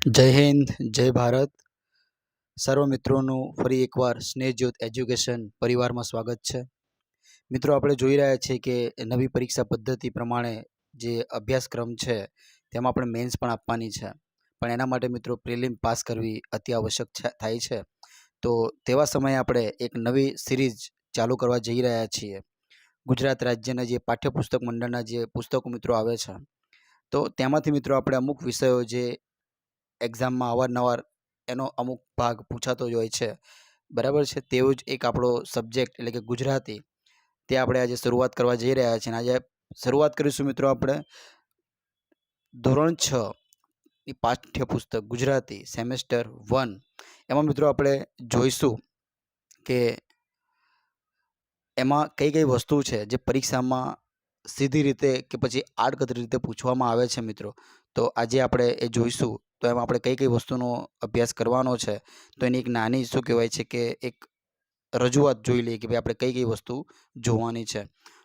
જય હિન્દ, જય ભારત. સર્વ મિત્રોનું ફરી એકવાર સ્નેહજ્યોત એજ્યુકેશન પરિવારમાં સ્વાગત છે. મિત્રો, આપણે જોઈ રહ્યા છીએ કે નવી પરીક્ષા પદ્ધતિ પ્રમાણે જે અભ્યાસક્રમ છે તેમાં આપણે મેન્સ પણ આપવાની છે, પણ એના માટે મિત્રો પ્રિલિમ પાસ કરવી અતિ આવશ્યક થાય છે. તો તેવા સમયે આપણે એક નવી સિરીઝ ચાલુ કરવા જઈ રહ્યા છીએ. ગુજરાત રાજ્યના જે પાઠ્યપુસ્તક મંડળના જે પુસ્તકો મિત્રો આવે છે, તો તેમાંથી મિત્રો આપણે અમુક વિષયો જે એક્ઝામમાં અવારનવાર એનો અમુક ભાગ પૂછાતો જ હોય છે, બરાબર છે. તેવું જ એક આપણો સબ્જેક્ટ એટલે કે ગુજરાતી, તે આપણે આજે શરૂઆત કરવા જઈ રહ્યા છીએ. આજે શરૂઆત કરીશું મિત્રો આપણે ધોરણ 6 ની પાઠ્યપુસ્તક ગુજરાતી સેમેસ્ટર 1. એમાં મિત્રો આપણે જોઈશું કે એમાં કઈ કઈ વસ્તુ છે જે પરીક્ષામાં સીધી રીતે કે પછી આડકતરી રીતે પૂછવામાં આવે છે મિત્રો. તો આજે આપણે એ જોઈશું. તો એમાં આપણે કઈ કઈ વસ્તુનો અભ્યાસ કરવાનો છે, તો એની એક નાની શું કહેવાય છે કે એક રજૂઆત જોઈ લઈએ કે ભાઈ આપણે કઈ કઈ વસ્તુ જોવાની છે.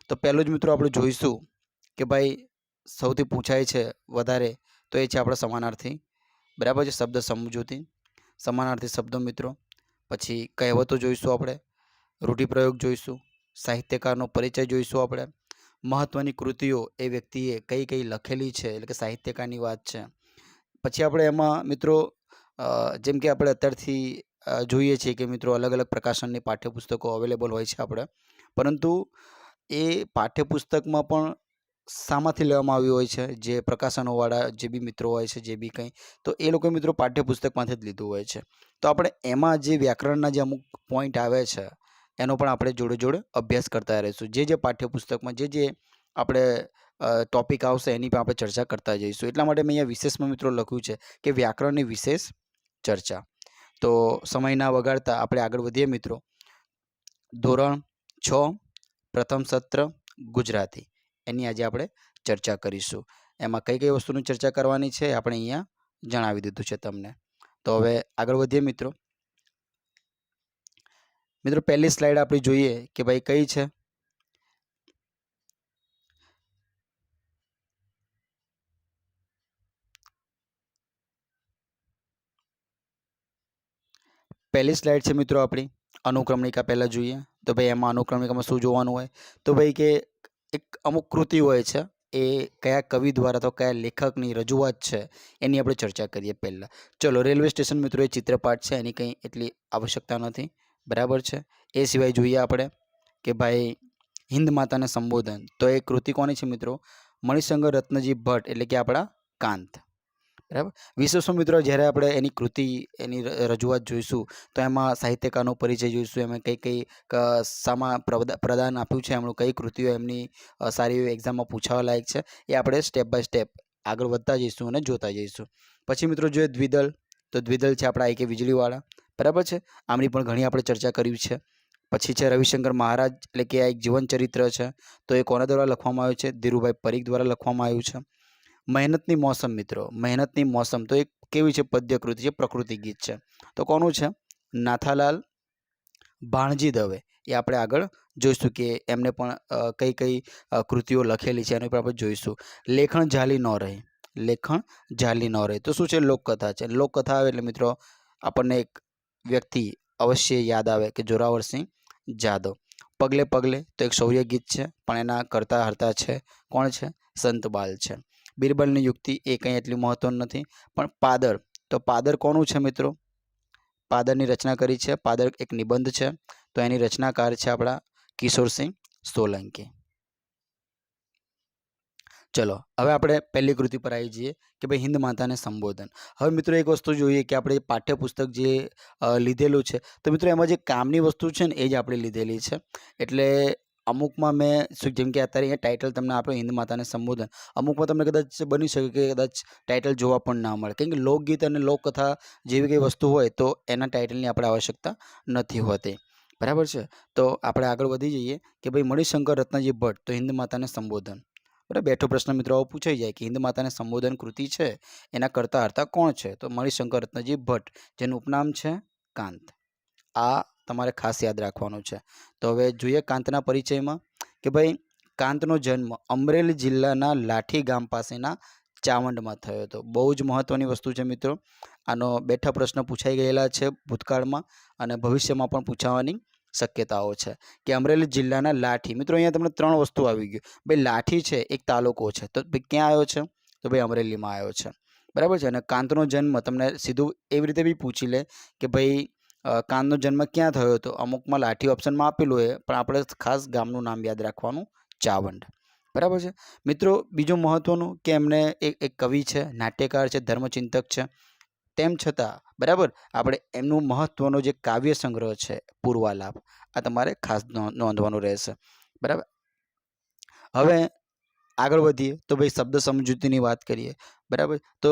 તો પહેલું જ મિત્રો આપણે જોઈશું કે ભાઈ સૌથી પૂછાય છે વધારે, તો એ છે આપણા સમાનાર્થી, બરાબર છે. શબ્દ સમજૂતી, સમાનાર્થી શબ્દો મિત્રો. પછી કહેવતો જોઈશું, આપણે રૂઢિપ્રયોગ જોઈશું, સાહિત્યકારનો પરિચય જોઈશું, આપણે મહત્ત્વની કૃતિઓ એ વ્યક્તિએ કઈ કઈ લખેલી છે એટલે કે સાહિત્યકારની વાત છે. પછી આપણે એમાં મિત્રો જેમ કે આપણે અત્યારથી જોઈએ છીએ કે મિત્રો અલગ અલગ પ્રકાશનની પાઠ્યપુસ્તકો અવેલેબલ હોય છે આપણે, પરંતુ એ પાઠ્યપુસ્તકમાં પણ શામાંથી લેવામાં આવ્યું હોય છે, જે પ્રકાશનોવાળા જે બી મિત્રો હોય છે, જે બી કંઈ, તો એ લોકો મિત્રો પાઠ્યપુસ્તકમાંથી જ લીધું હોય છે. તો આપણે એમાં જે વ્યાકરણના જે અમુક પોઈન્ટ આવે છે એનો પણ આપણે જોડે જોડે અભ્યાસ કરતા રહીશું. જે પાઠ્યપુસ્તકમાં જે આપણે ટોપિક આવશે એની પણ આપણે ચર્ચા કરતા જઈશું. એટલા માટે મેં અહીંયા વિશેષમાં મિત્રો લખ્યું છે કે વ્યાકરણની વિશેષ ચર્ચા. તો સમય ના વગાડતા આપણે આગળ વધીએ મિત્રો. ધોરણ 6 પ્રથમ સત્ર ગુજરાતી, એની આજે આપણે ચર્ચા કરીશું. એમાં કઈ કઈ વસ્તુની ચર્ચા કરવાની છે આપણે અહીંયા જણાવી દીધું છે તમને. તો હવે આગળ વધીએ મિત્રો. મિત્રો પહેલી સ્લાઇડ આપણે જોઈએ કે ભાઈ કઈ છે. પહેલી સ્લાઇડ છે મિત્રો આપણી અનુક્રમણિકા. પહેલાં જોઈએ તો ભાઈ એમાં અનુક્રમણિકામાં શું જોવાનું હોય, તો ભાઈ કે એક અમુક કૃતિ હોય છે, એ કયા કવિ દ્વારા તો કયા લેખકની રજૂઆત છે એની આપણે ચર્ચા કરીએ પહેલાં. ચલો, રેલવે સ્ટેશન મિત્રો એ ચિત્રપાઠ છે, એની કંઈ એટલી આવશ્યકતા નથી, બરાબર છે. એ સિવાય જોઈએ આપણે કે ભાઈ હિન્દ માતાને સંબોધન, તો એ કૃતિ કોની છે મિત્રો? મણિશંકર રત્નજી ભટ્ટ એટલે કે આપણા કાંત, બરાબર. વિશેષમાં મિત્રો જ્યારે આપણે એની કૃતિ એની રજૂઆત જોઈશું તો એમાં સાહિત્યકારનો પરિચય જોઈશું, એમાં કઈ કઈ શામાં પ્રદાન આપ્યું છે એમનું, કઈ કૃતિઓ એમની સારી એવી એક્ઝામમાં પૂછાવા લાયક છે, એ આપણે સ્ટેપ બાય સ્ટેપ આગળ વધતા જઈશું અને જોતા જઈશું. પછી મિત્રો જોઈએ દ્વિદલ, તો દ્વિદલ છે આપણા આઈ કે વીજળીવાળા, બરાબર છે. આમની પણ ઘણી આપણે ચર્ચા કરી છે. પછી છે રવિશંકર મહારાજ એટલે કે આ એક જીવન ચરિત્ર છે, તો એ કોના દ્વારા લખવામાં આવ્યું છે? ધીરુભાઈ પરીખ દ્વારા લખવામાં આવ્યું છે. મહેનતની મોસમ મિત્રો, મહેનતની મોસમ તો એક કેવી છે? પદ્યકૃતિ છે, પ્રકૃતિ ગીત છે. તો કોનું છે? નાથાલાલ ભાણજી દવે. એ આપણે આગળ જોઈશું કે એમને પણ કઈ કઈ કૃતિઓ લખેલી છે એની પર આપણે જોઈશું. લેખણ ઝાલી ન રહે, લેખણ ઝાલી ન રહે, તો શું છે? લોકકથા છે. લોકકથા આવે એટલે મિત્રો આપણને એક વ્યક્તિ અવશ્ય યાદ આવે કે જોરાવરસિંહ જાદવ. પગલે પગલે તો એક શૌર્ય ગીત છે, પણ એના કરતા હરતા છે કોણ છે? સંતબાલ છે. બિરબલની યુક્તિ એ કંઈ એટલી મહત્વની નથી, પણ પાદર, તો પાદર કોનું છે મિત્રો? પાદરની રચના કરી છે, પાદર એક નિબંધ છે, તો એની રચનાકાર છે આપણા કિશોરસિંહ સોલંકી. ચલો, હવે આપણે પહેલી કૃતિ પર આવી જઈએ કે ભાઈ હિન્દ માતાને સંબોધન. હવે મિત્રો એક વસ્તુ જોઈએ કે આપણે પાઠ્યપુસ્તક જે લીધેલું છે, તો મિત્રો એમાં જે કામની વસ્તુ છે ને એ જ આપણે લીધેલી છે. એટલે અમુકમાં મેં જેમ કે અત્યારે અહીંયા ટાઇટલ તમને આપ્યું હિન્દ માતાને સંબોધન, અમુકમાં તમને કદાચ બની શકે કે કદાચ ટાઇટલ જોવા પણ ના મળે, કેમ કે લોકગીત અને લોકકથા જેવી કંઈ વસ્તુ હોય તો એના ટાઇટલની આપણે આવશ્યકતા નથી હોતી, બરાબર છે. તો આપણે આગળ વધી જઈએ કે ભાઈ મણિશંકર રત્નજી ભટ્ટ, તો હિન્દ માતાને સંબોધન, બરાબર. બેઠો પ્રશ્ન મિત્રો આવો પૂછાઈ જાય કે હિન્દ માતાને સંબોધન કૃતિ છે એના કરતા હર્તા કોણ છે? તો મણિશંકર રત્નજી ભટ્ટ, જેનું ઉપનામ છે કાંત. આ તમારે ખાસ યાદ રાખવાનું છે. તો હવે જોઈએ કાંતના પરિચયમાં કે ભાઈ કાંતનો જન્મ અમરેલી જિલ્લાના લાઠી ગામ પાસેના ચાવંડમાં થયો હતો. બહુ જ મહત્ત્વની વસ્તુ છે મિત્રો. આનો બેઠા પ્રશ્ન પૂછાઈ ગયેલા છે ભૂતકાળમાં અને ભવિષ્યમાં પણ પૂછાવાની શક્યતાઓ છે કે અમરેલી જિલ્લાના લાઠી. મિત્રો અહીંયા તમને 3 વસ્તુ આવી ગયું. ભાઈ લાઠી છે એક તાલુકો છે, તો ભાઈ ક્યાં આવ્યો છે? તો ભાઈ અમરેલીમાં આવ્યો છે, બરાબર છે. અને કાંતનો જન્મ તમને સીધું એવી રીતે બી પૂછી લે કે ભાઈ કાંતનો જન્મ ક્યાં થયો હતો? અમુકમાં લાઠી ઓપ્શનમાં આપેલું હોય, પણ આપણે ખાસ ગામનું નામ યાદ રાખવાનું, ચાવંડ, બરાબર છે મિત્રો. બીજું મહત્ત્વનું કે એમને એક કવિ છે, નાટ્યકાર છે, ધર્મચિંતક છે. તેમ છતાં બરાબર આપણે એમનું મહત્ત્વનો જે કાવ્ય સંગ્રહ છે પૂર્વાલાપ, આ તમારે ખાસ નોંધવાનું રહેશે, બરાબર. હવે આગળ વધીએ તો ભાઈ શબ્દ સમજૂતીની વાત કરીએ, બરાબર. તો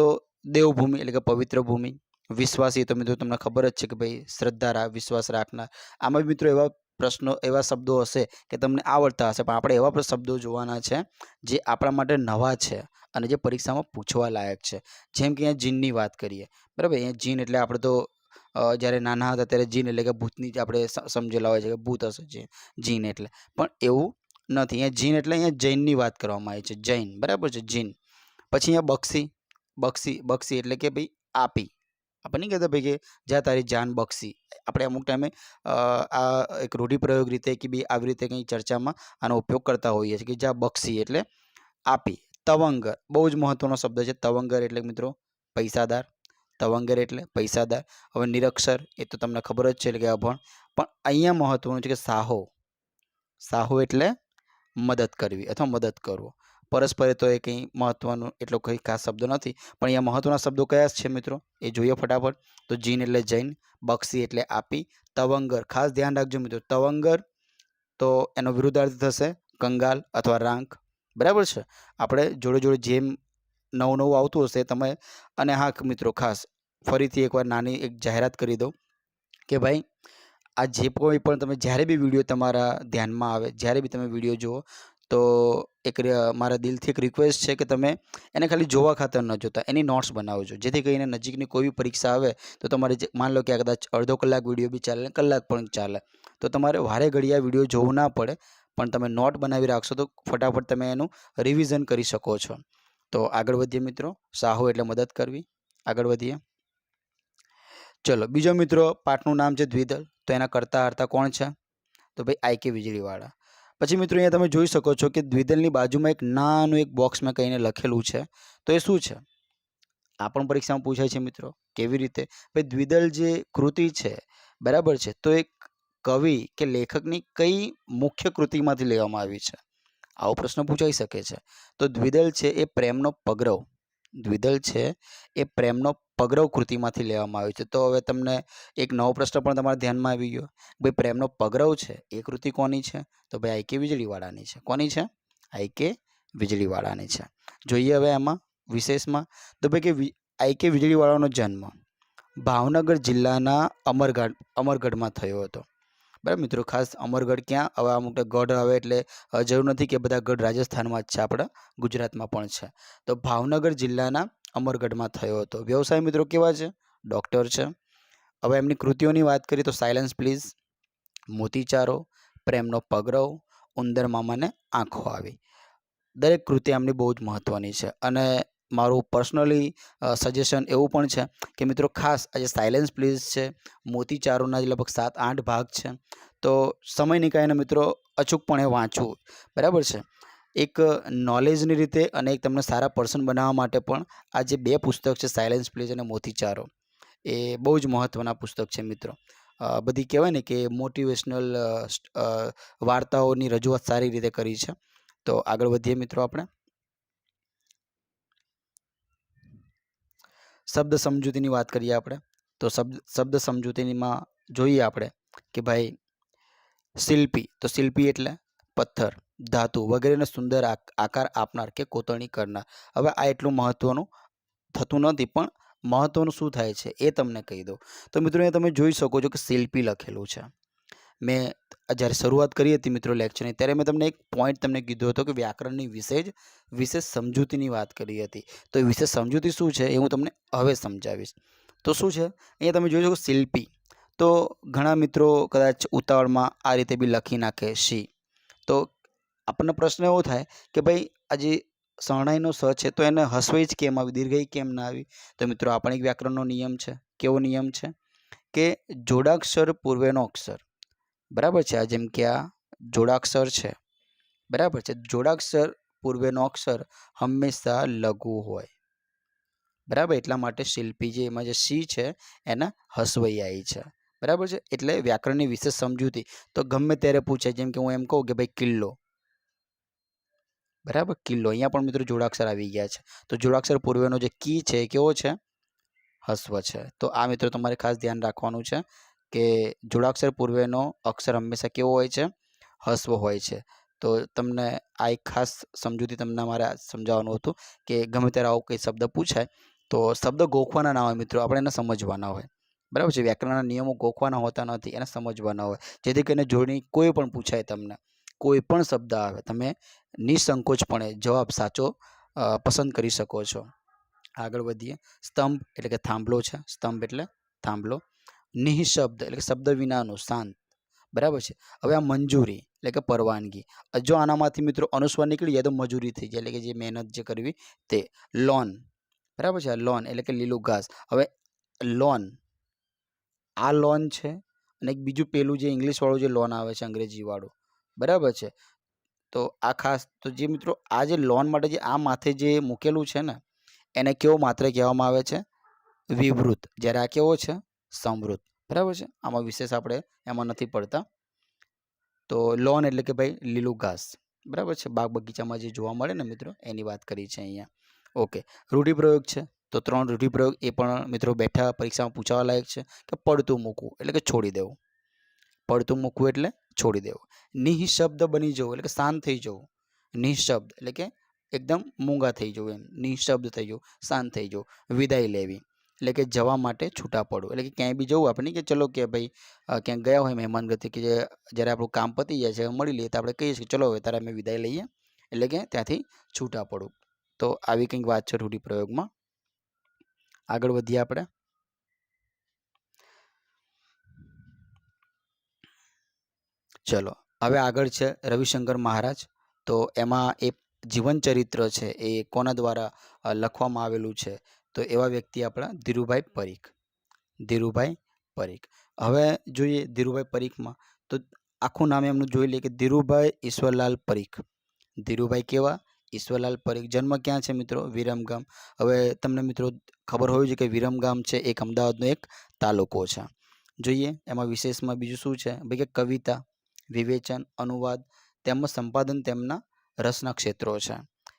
દેવભૂમિ એટલે કે પવિત્ર ભૂમિ. વિશ્વાસી તો મિત્રો તમને ખબર જ છે કે ભાઈ શ્રદ્ધા વિશ્વાસ રાખનાર. આમાં મિત્રો એવા પ્રશ્નો એવા શબ્દો હશે કે તમને આવડતા હશે, પણ આપણે એવા શબ્દો જોવાના છે જે આપણા માટે નવા છે અને જે પરીક્ષામાં પૂછવા લાયક છે. જેમ કે અહીંયા જીનની વાત કરીએ, બરાબર. અહીંયા જીન એટલે આપણે તો જ્યારે નાના હતા ત્યારે જીન એટલે કે ભૂતની જ આપણે સમજેલા હોય છે કે ભૂત હશે જીન એટલે, પણ એવું નથી. અહીંયા જીન એટલે અહીંયા જૈનની વાત કરવામાં આવી છે, જૈન, બરાબર છે, જીન. પછી અહીંયા બક્ષી. બક્ષી એટલે કે ભાઈ આપી. આપણે નહીં કહેતા ભાઈ કે જા તારી જાન બક્ષી. આપણે અમુક ટાઈમે આ એક રૂઢિપ્રયોગ રીતે કે બી આવી રીતે કંઈ ચર્ચામાં આનો ઉપયોગ કરતા હોઈએ છીએ કે જા બક્ષી એટલે આપી. તવંગર બહુ જ મહત્ત્વનો શબ્દ છે. તવંગર એટલે મિત્રો પૈસાદાર. તવંગર એટલે પૈસાદાર. હવે નિરક્ષર એ તો તમને ખબર જ છે એટલે કે અભણ. પણ અહીંયા મહત્ત્વનું છે કે સાહો. સાહો એટલે મદદ કરવી અથવા મદદ કરવો. પરસ્પરે તો એ કંઈ મહત્ત્વનું એટલો કંઈ ખાસ શબ્દ નથી, પણ અહીંયા મહત્ત્વના શબ્દો કયા છે મિત્રો એ જોઈએ ફટાફટ. તો જીન એટલે જૈન, બક્ષી એટલે આપી, તવંગર ખાસ ધ્યાન રાખજો મિત્રો. તવંગર તો એનો વિરુદ્ધાર્થ થશે કંગાલ અથવા રાંક, બરાબર છે. આપણે જોડે જોડે જેમ નવું આવતું હશે તમે. અને હા મિત્રો ખાસ ફરીથી એકવાર નાની એક જાહેરાત કરી દઉં કે ભાઈ આ જે કોઈ પણ તમે જ્યારે બી વિડીયો તમારા ધ્યાનમાં આવે, જ્યારે બી તમે વિડીયો જુઓ, તો એક મારા દિલથી એક રિક્વેસ્ટ છે કે તમે એને ખાલી જોવા ખાતર ન જોતા, એની નોટ્સ બનાવજો, જેથી કરીને નજીકની કોઈ બી પરીક્ષા આવે તો તમારે માન લો કે આ કદાચ અડધો કલાક વિડીયો બી ચાલે, કલાક પણ ચાલે, તો તમારે વારે ઘડી આ વિડીયો જોવું ના પડે, પણ તમે નોટ બનાવી રાખશો તો ફટાફટ તમે એનું રિવિઝન કરી શકો છો. તો આગળ વધીએ મિત્રો. સાહો એટલે મદદ કરવી. આગળ વધીએ. ચલો બીજો મિત્રો પાઠનું નામ છે દ્વિદલ. તો એના કરતા હર્તા કોણ છે? તો ભાઈ આઈ.કે. વીજળીવાળા. પછી મિત્રો અહીંયા તમે જોઈ શકો છો કે દ્વિદલની બાજુમાં એક નાનું એક બોક્સ મેં કહીને લખેલું છે. તો એ શું છે? આ પણ પરીક્ષામાં પૂછાય છે મિત્રો. કેવી રીતે? ભાઈ દ્વિદલ જે કૃતિ છે, બરાબર છે, તો એક કવિ કે લેખકની કઈ મુખ્ય કૃતિમાંથી લેવામાં આવી છે? આવો પ્રશ્ન પૂછાઈ શકે છે. તો દ્વિદલ છે એ પ્રેમનો પગરવ. દ્વિદલ છે એ પ્રેમનો પગરવ કૃતિમાંથી લેવામાં આવ્યું છે. તો હવે તમને એક નવો પ્રશ્ન પણ તમારા ધ્યાનમાં આવી ગયો. ભાઈ પ્રેમનો પગરવ છે એ કૃતિ કોની છે? તો ભાઈ આઈ.કે. વીજળીવાળાની છે. કોની છે? આઈ.કે. વીજળીવાળાની છે. જોઈએ હવે એમાં વિશેષમાં. તો ભાઈ કે આઈ.કે. વીજળીવાળાનો જન્મ ભાવનગર જિલ્લાના અમરગઢમાં થયો હતો. બરાબર મિત્રો. ખાસ અમરગઢ ક્યાં? હવે અમુક ગઢ આવે એટલે જરૂર નથી કે બધા ગઢ રાજસ્થાનમાં જ છે, આપણા ગુજરાતમાં પણ છે. તો ભાવનગર જિલ્લાના અમરગઢમાં થયો હતો. વ્યવસાય મિત્રો કેવા છે? ડૉક્ટર છે. હવે એમની કૃતિઓની વાત કરીએ તો સાયલન્સ પ્લીઝ, મોતીચારો, પ્રેમનો પગરવ, ઉંદર મામાને આંખો આવી. દરેક કૃતિ એમની બહુ જ મહત્ત્વની છે. અને મારું પર્સનલી સજેશન એવું પણ છે કે મિત્રો ખાસ આજે સાયલન્સ પ્લીઝ છે, મોતીચારોના જ લગભગ 7-8 ભાગ છે. તો સમય નીકાળીને મિત્રો અચૂકપણે વાંચવું, બરાબર છે. એક નોલેજની રીતે અને એક તમને સારા પર્સન બનાવવા માટે પણ આ જે 2 પુસ્તક છે સાયલન્સ પ્લીઝ અને મોતીચારો, એ બહુ જ મહત્ત્વના પુસ્તક છે મિત્રો. બધી કહેવાય ને કે મોટિવેશનલ વાર્તાઓની રજૂઆત સારી રીતે કરી છે. તો આગળ વધીએ મિત્રો. આપણે શબ્દ સમજૂતીની વાત કરીએ આપણે. તો શબ્દ સમજૂતીમાં જોઈએ આપણે કે ભાઈ શિલ્પી. તો શિલ્પી એટલે પથ્થર, ધાતુ વગેરેને સુંદર આકાર આપનાર કે કોતરણી કરનાર. હવે આ એટલું મહત્ત્વનું થતું નથી, પણ મહત્ત્વનું શું થાય છે એ તમને કહી દઉં. તો મિત્રો અહીંયા તમે જોઈ શકો છો કે શિલ્પી લખેલું છે. મેં જ્યારે શરૂઆત કરી હતી મિત્રો લેક્ચરની, ત્યારે મેં તમને એક પોઈન્ટ તમને કીધો હતો કે વ્યાકરણની વિશેષ સમજૂતીની વાત કરી હતી. તો એ વિશેષ સમજૂતી શું છે એ હું તમને હવે સમજાવીશ. તો શું છે અહીંયા તમે જોઈ શકો શિલ્પી. તો ઘણા મિત્રો કદાચ ઉતાવળમાં આ રીતે બી લખી નાખે શી. તો આપણને પ્રશ્ન એવો થાય કે ભાઈ આજે શરણાઈનો સ છે તો એને હસ્વઈ જ કેમ આવી, દીર્ઘઈ કેમ ના આવી? તો મિત્રો આ પણ એક વ્યાકરણનો નિયમ છે. કેવો નિયમ છે કે જોડાક્ષર પૂર્વેનો અક્ષર, બરાબર છે, આ જેમ કે આ જોડાક્ષર છે, બરાબર છે, જોડાક્ષર પૂર્વેનો અક્ષર હંમેશા લઘુ હોય, બરાબર. એટલા માટે શિલ્પી જે એમાં જે સી છે એના હસ્વઈ આવી છે, બરાબર છે. એટલે વ્યાકરણની વિશેષ સમજૂતી તો ગમે ત્યારે પૂછાય, જેમ કે હું એમ કહું કે ભાઈ કિલ્લો, બરાબર, કિલ્લો, અહીંયા પણ મિત્રો જોડાક્ષર આવી ગયા છે. તો જોડાક્ષર પૂર્વેનો જે કી છે એ કેવો છે? હસ્વ છે. તો આ મિત્રો તમારે ખાસ ધ્યાન રાખવાનું છે કે જોડાક્ષર પૂર્વેનો અક્ષર હંમેશા કેવો હોય છે? હસ્વ હોય છે. તો તમને આ એક ખાસ સમજૂતી તમને મારે સમજાવવાનું હતું કે ગમે ત્યારે આવો કંઈ શબ્દ પૂછાય તો શબ્દ ગોખવાના ના હોય મિત્રો, આપણે એને સમજવાના હોય, બરાબર છે. વ્યાકરણના નિયમો ગોખવાના હોતા નથી, એને સમજવાના હોય, જેથી કરીને જોડણી કોઈ પણ પૂછાય તમને, કોઈ પણ શબ્દ આવે, તમે નિસંકોચપણે જવાબ સાચો પસંદ કરી શકો છો. આગળ વધીએ. સ્તંભ એટલે કે થાંભલો છે, સ્તંભ એટલે થાંભલો. નિઃશબ્દ એટલે કે શબ્દ વિનાનું, શાંત, બરાબર છે. હવે આ મંજૂરી એટલે કે પરવાનગી, જો આનામાંથી મિત્રો અનુસ્વાર નીકળી જાય તો મજૂરી થઈ જાય, એટલે કે જે મહેનત જે કરવી તે. લોન, બરાબર છે, લોન એટલે કે લીલું ઘાસ. હવે લોન, આ લોન છે અને એક બીજું પેલું જે ઇંગ્લિશવાળું જે લોન આવે છે, અંગ્રેજીવાળું, બરાબર છે. તો આ ખાસ, તો જે મિત્રો આ જે લોન માટે જે આ માથે જે મૂકેલું છે ને એને કેવો માત્ર કહેવામાં આવે છે? વિવૃત. જ્યારે આ કેવો છે? સંવૃત, બરાબર છે. આમાં વિશેષ આપણે એમાં નથી પડતા. તો લોન એટલે કે ભાઈ લીલું ઘાસ, બરાબર છે, બાગ બગીચામાં જે જોવા મળે ને મિત્રો એની વાત કરી છે અહીંયા. ઓકે. રૂઢિપ્રયોગ છે તો 3 રૂઢિપ્રયોગ એ પણ મિત્રો બેઠા પરીક્ષામાં પૂછાવા લાયક છે કે પડતું મૂકવું એટલે કે છોડી દેવું, પડતું મૂકવું એટલે છોડી દેવું. નિઃશબ્દ બની જવું એટલે કે શાંત થઈ જવું, નિઃશબ્દ એટલે કે એકદમ મૂંગા થઈ જવું, એમ નિઃશબ્દ થઈ જવું, શાંત થઈ જવું. વિદાય લેવી એટલે કે જવા માટે છૂટા પડવું, એટલે કે ક્યાંય બી જવું આપણે કે ચલો કે ભાઈ ક્યાંક ગયા હોય મહેમાન ગતિ કે જ્યારે આપણું કામ પતી જાય છે મળી લઈએ તો આપણે કહીએ છીએ કે ચલો હવે તારે અમે વિદાય લઈએ, એટલે કે ત્યાંથી છૂટા પડવું. તો આવી કંઈક વાત છે રૂઢિપ્રયોગમાં. આગળ વધીએ આપણે. ચલો હવે આગળ છે રવિશંકર મહારાજ. તો એમાં એ જીવન ચરિત્ર છે એ કોના દ્વારા લખવામાં આવેલું છે? તો એવા વ્યક્તિ આપણા ધીરુભાઈ પરીખ, ધીરુભાઈ પરીખ. હવે જોઈએ ધીરુભાઈ પરીખમાં તો આખું નામ એમનું જોઈ લઈએ કે ધીરુભાઈ ઈશ્વરલાલ પરીખ. ધીરુભાઈ કેવા? ઈશ્વરલાલ પરીખ. જન્મ ક્યાં છે મિત્રો? વિરમગામ. હવે તમને મિત્રો ખબર હોવી જોઈએ કે વિરમગામ છે એક અમદાવાદનો એક તાલુકો છે. જોઈએ એમાં વિશેષમાં બીજું શું છે ભાઈ કે કવિતા, વિવેચન, અનુવાદ તેમજ સંપાદન તેમના રસના ક્ષેત્રો છે.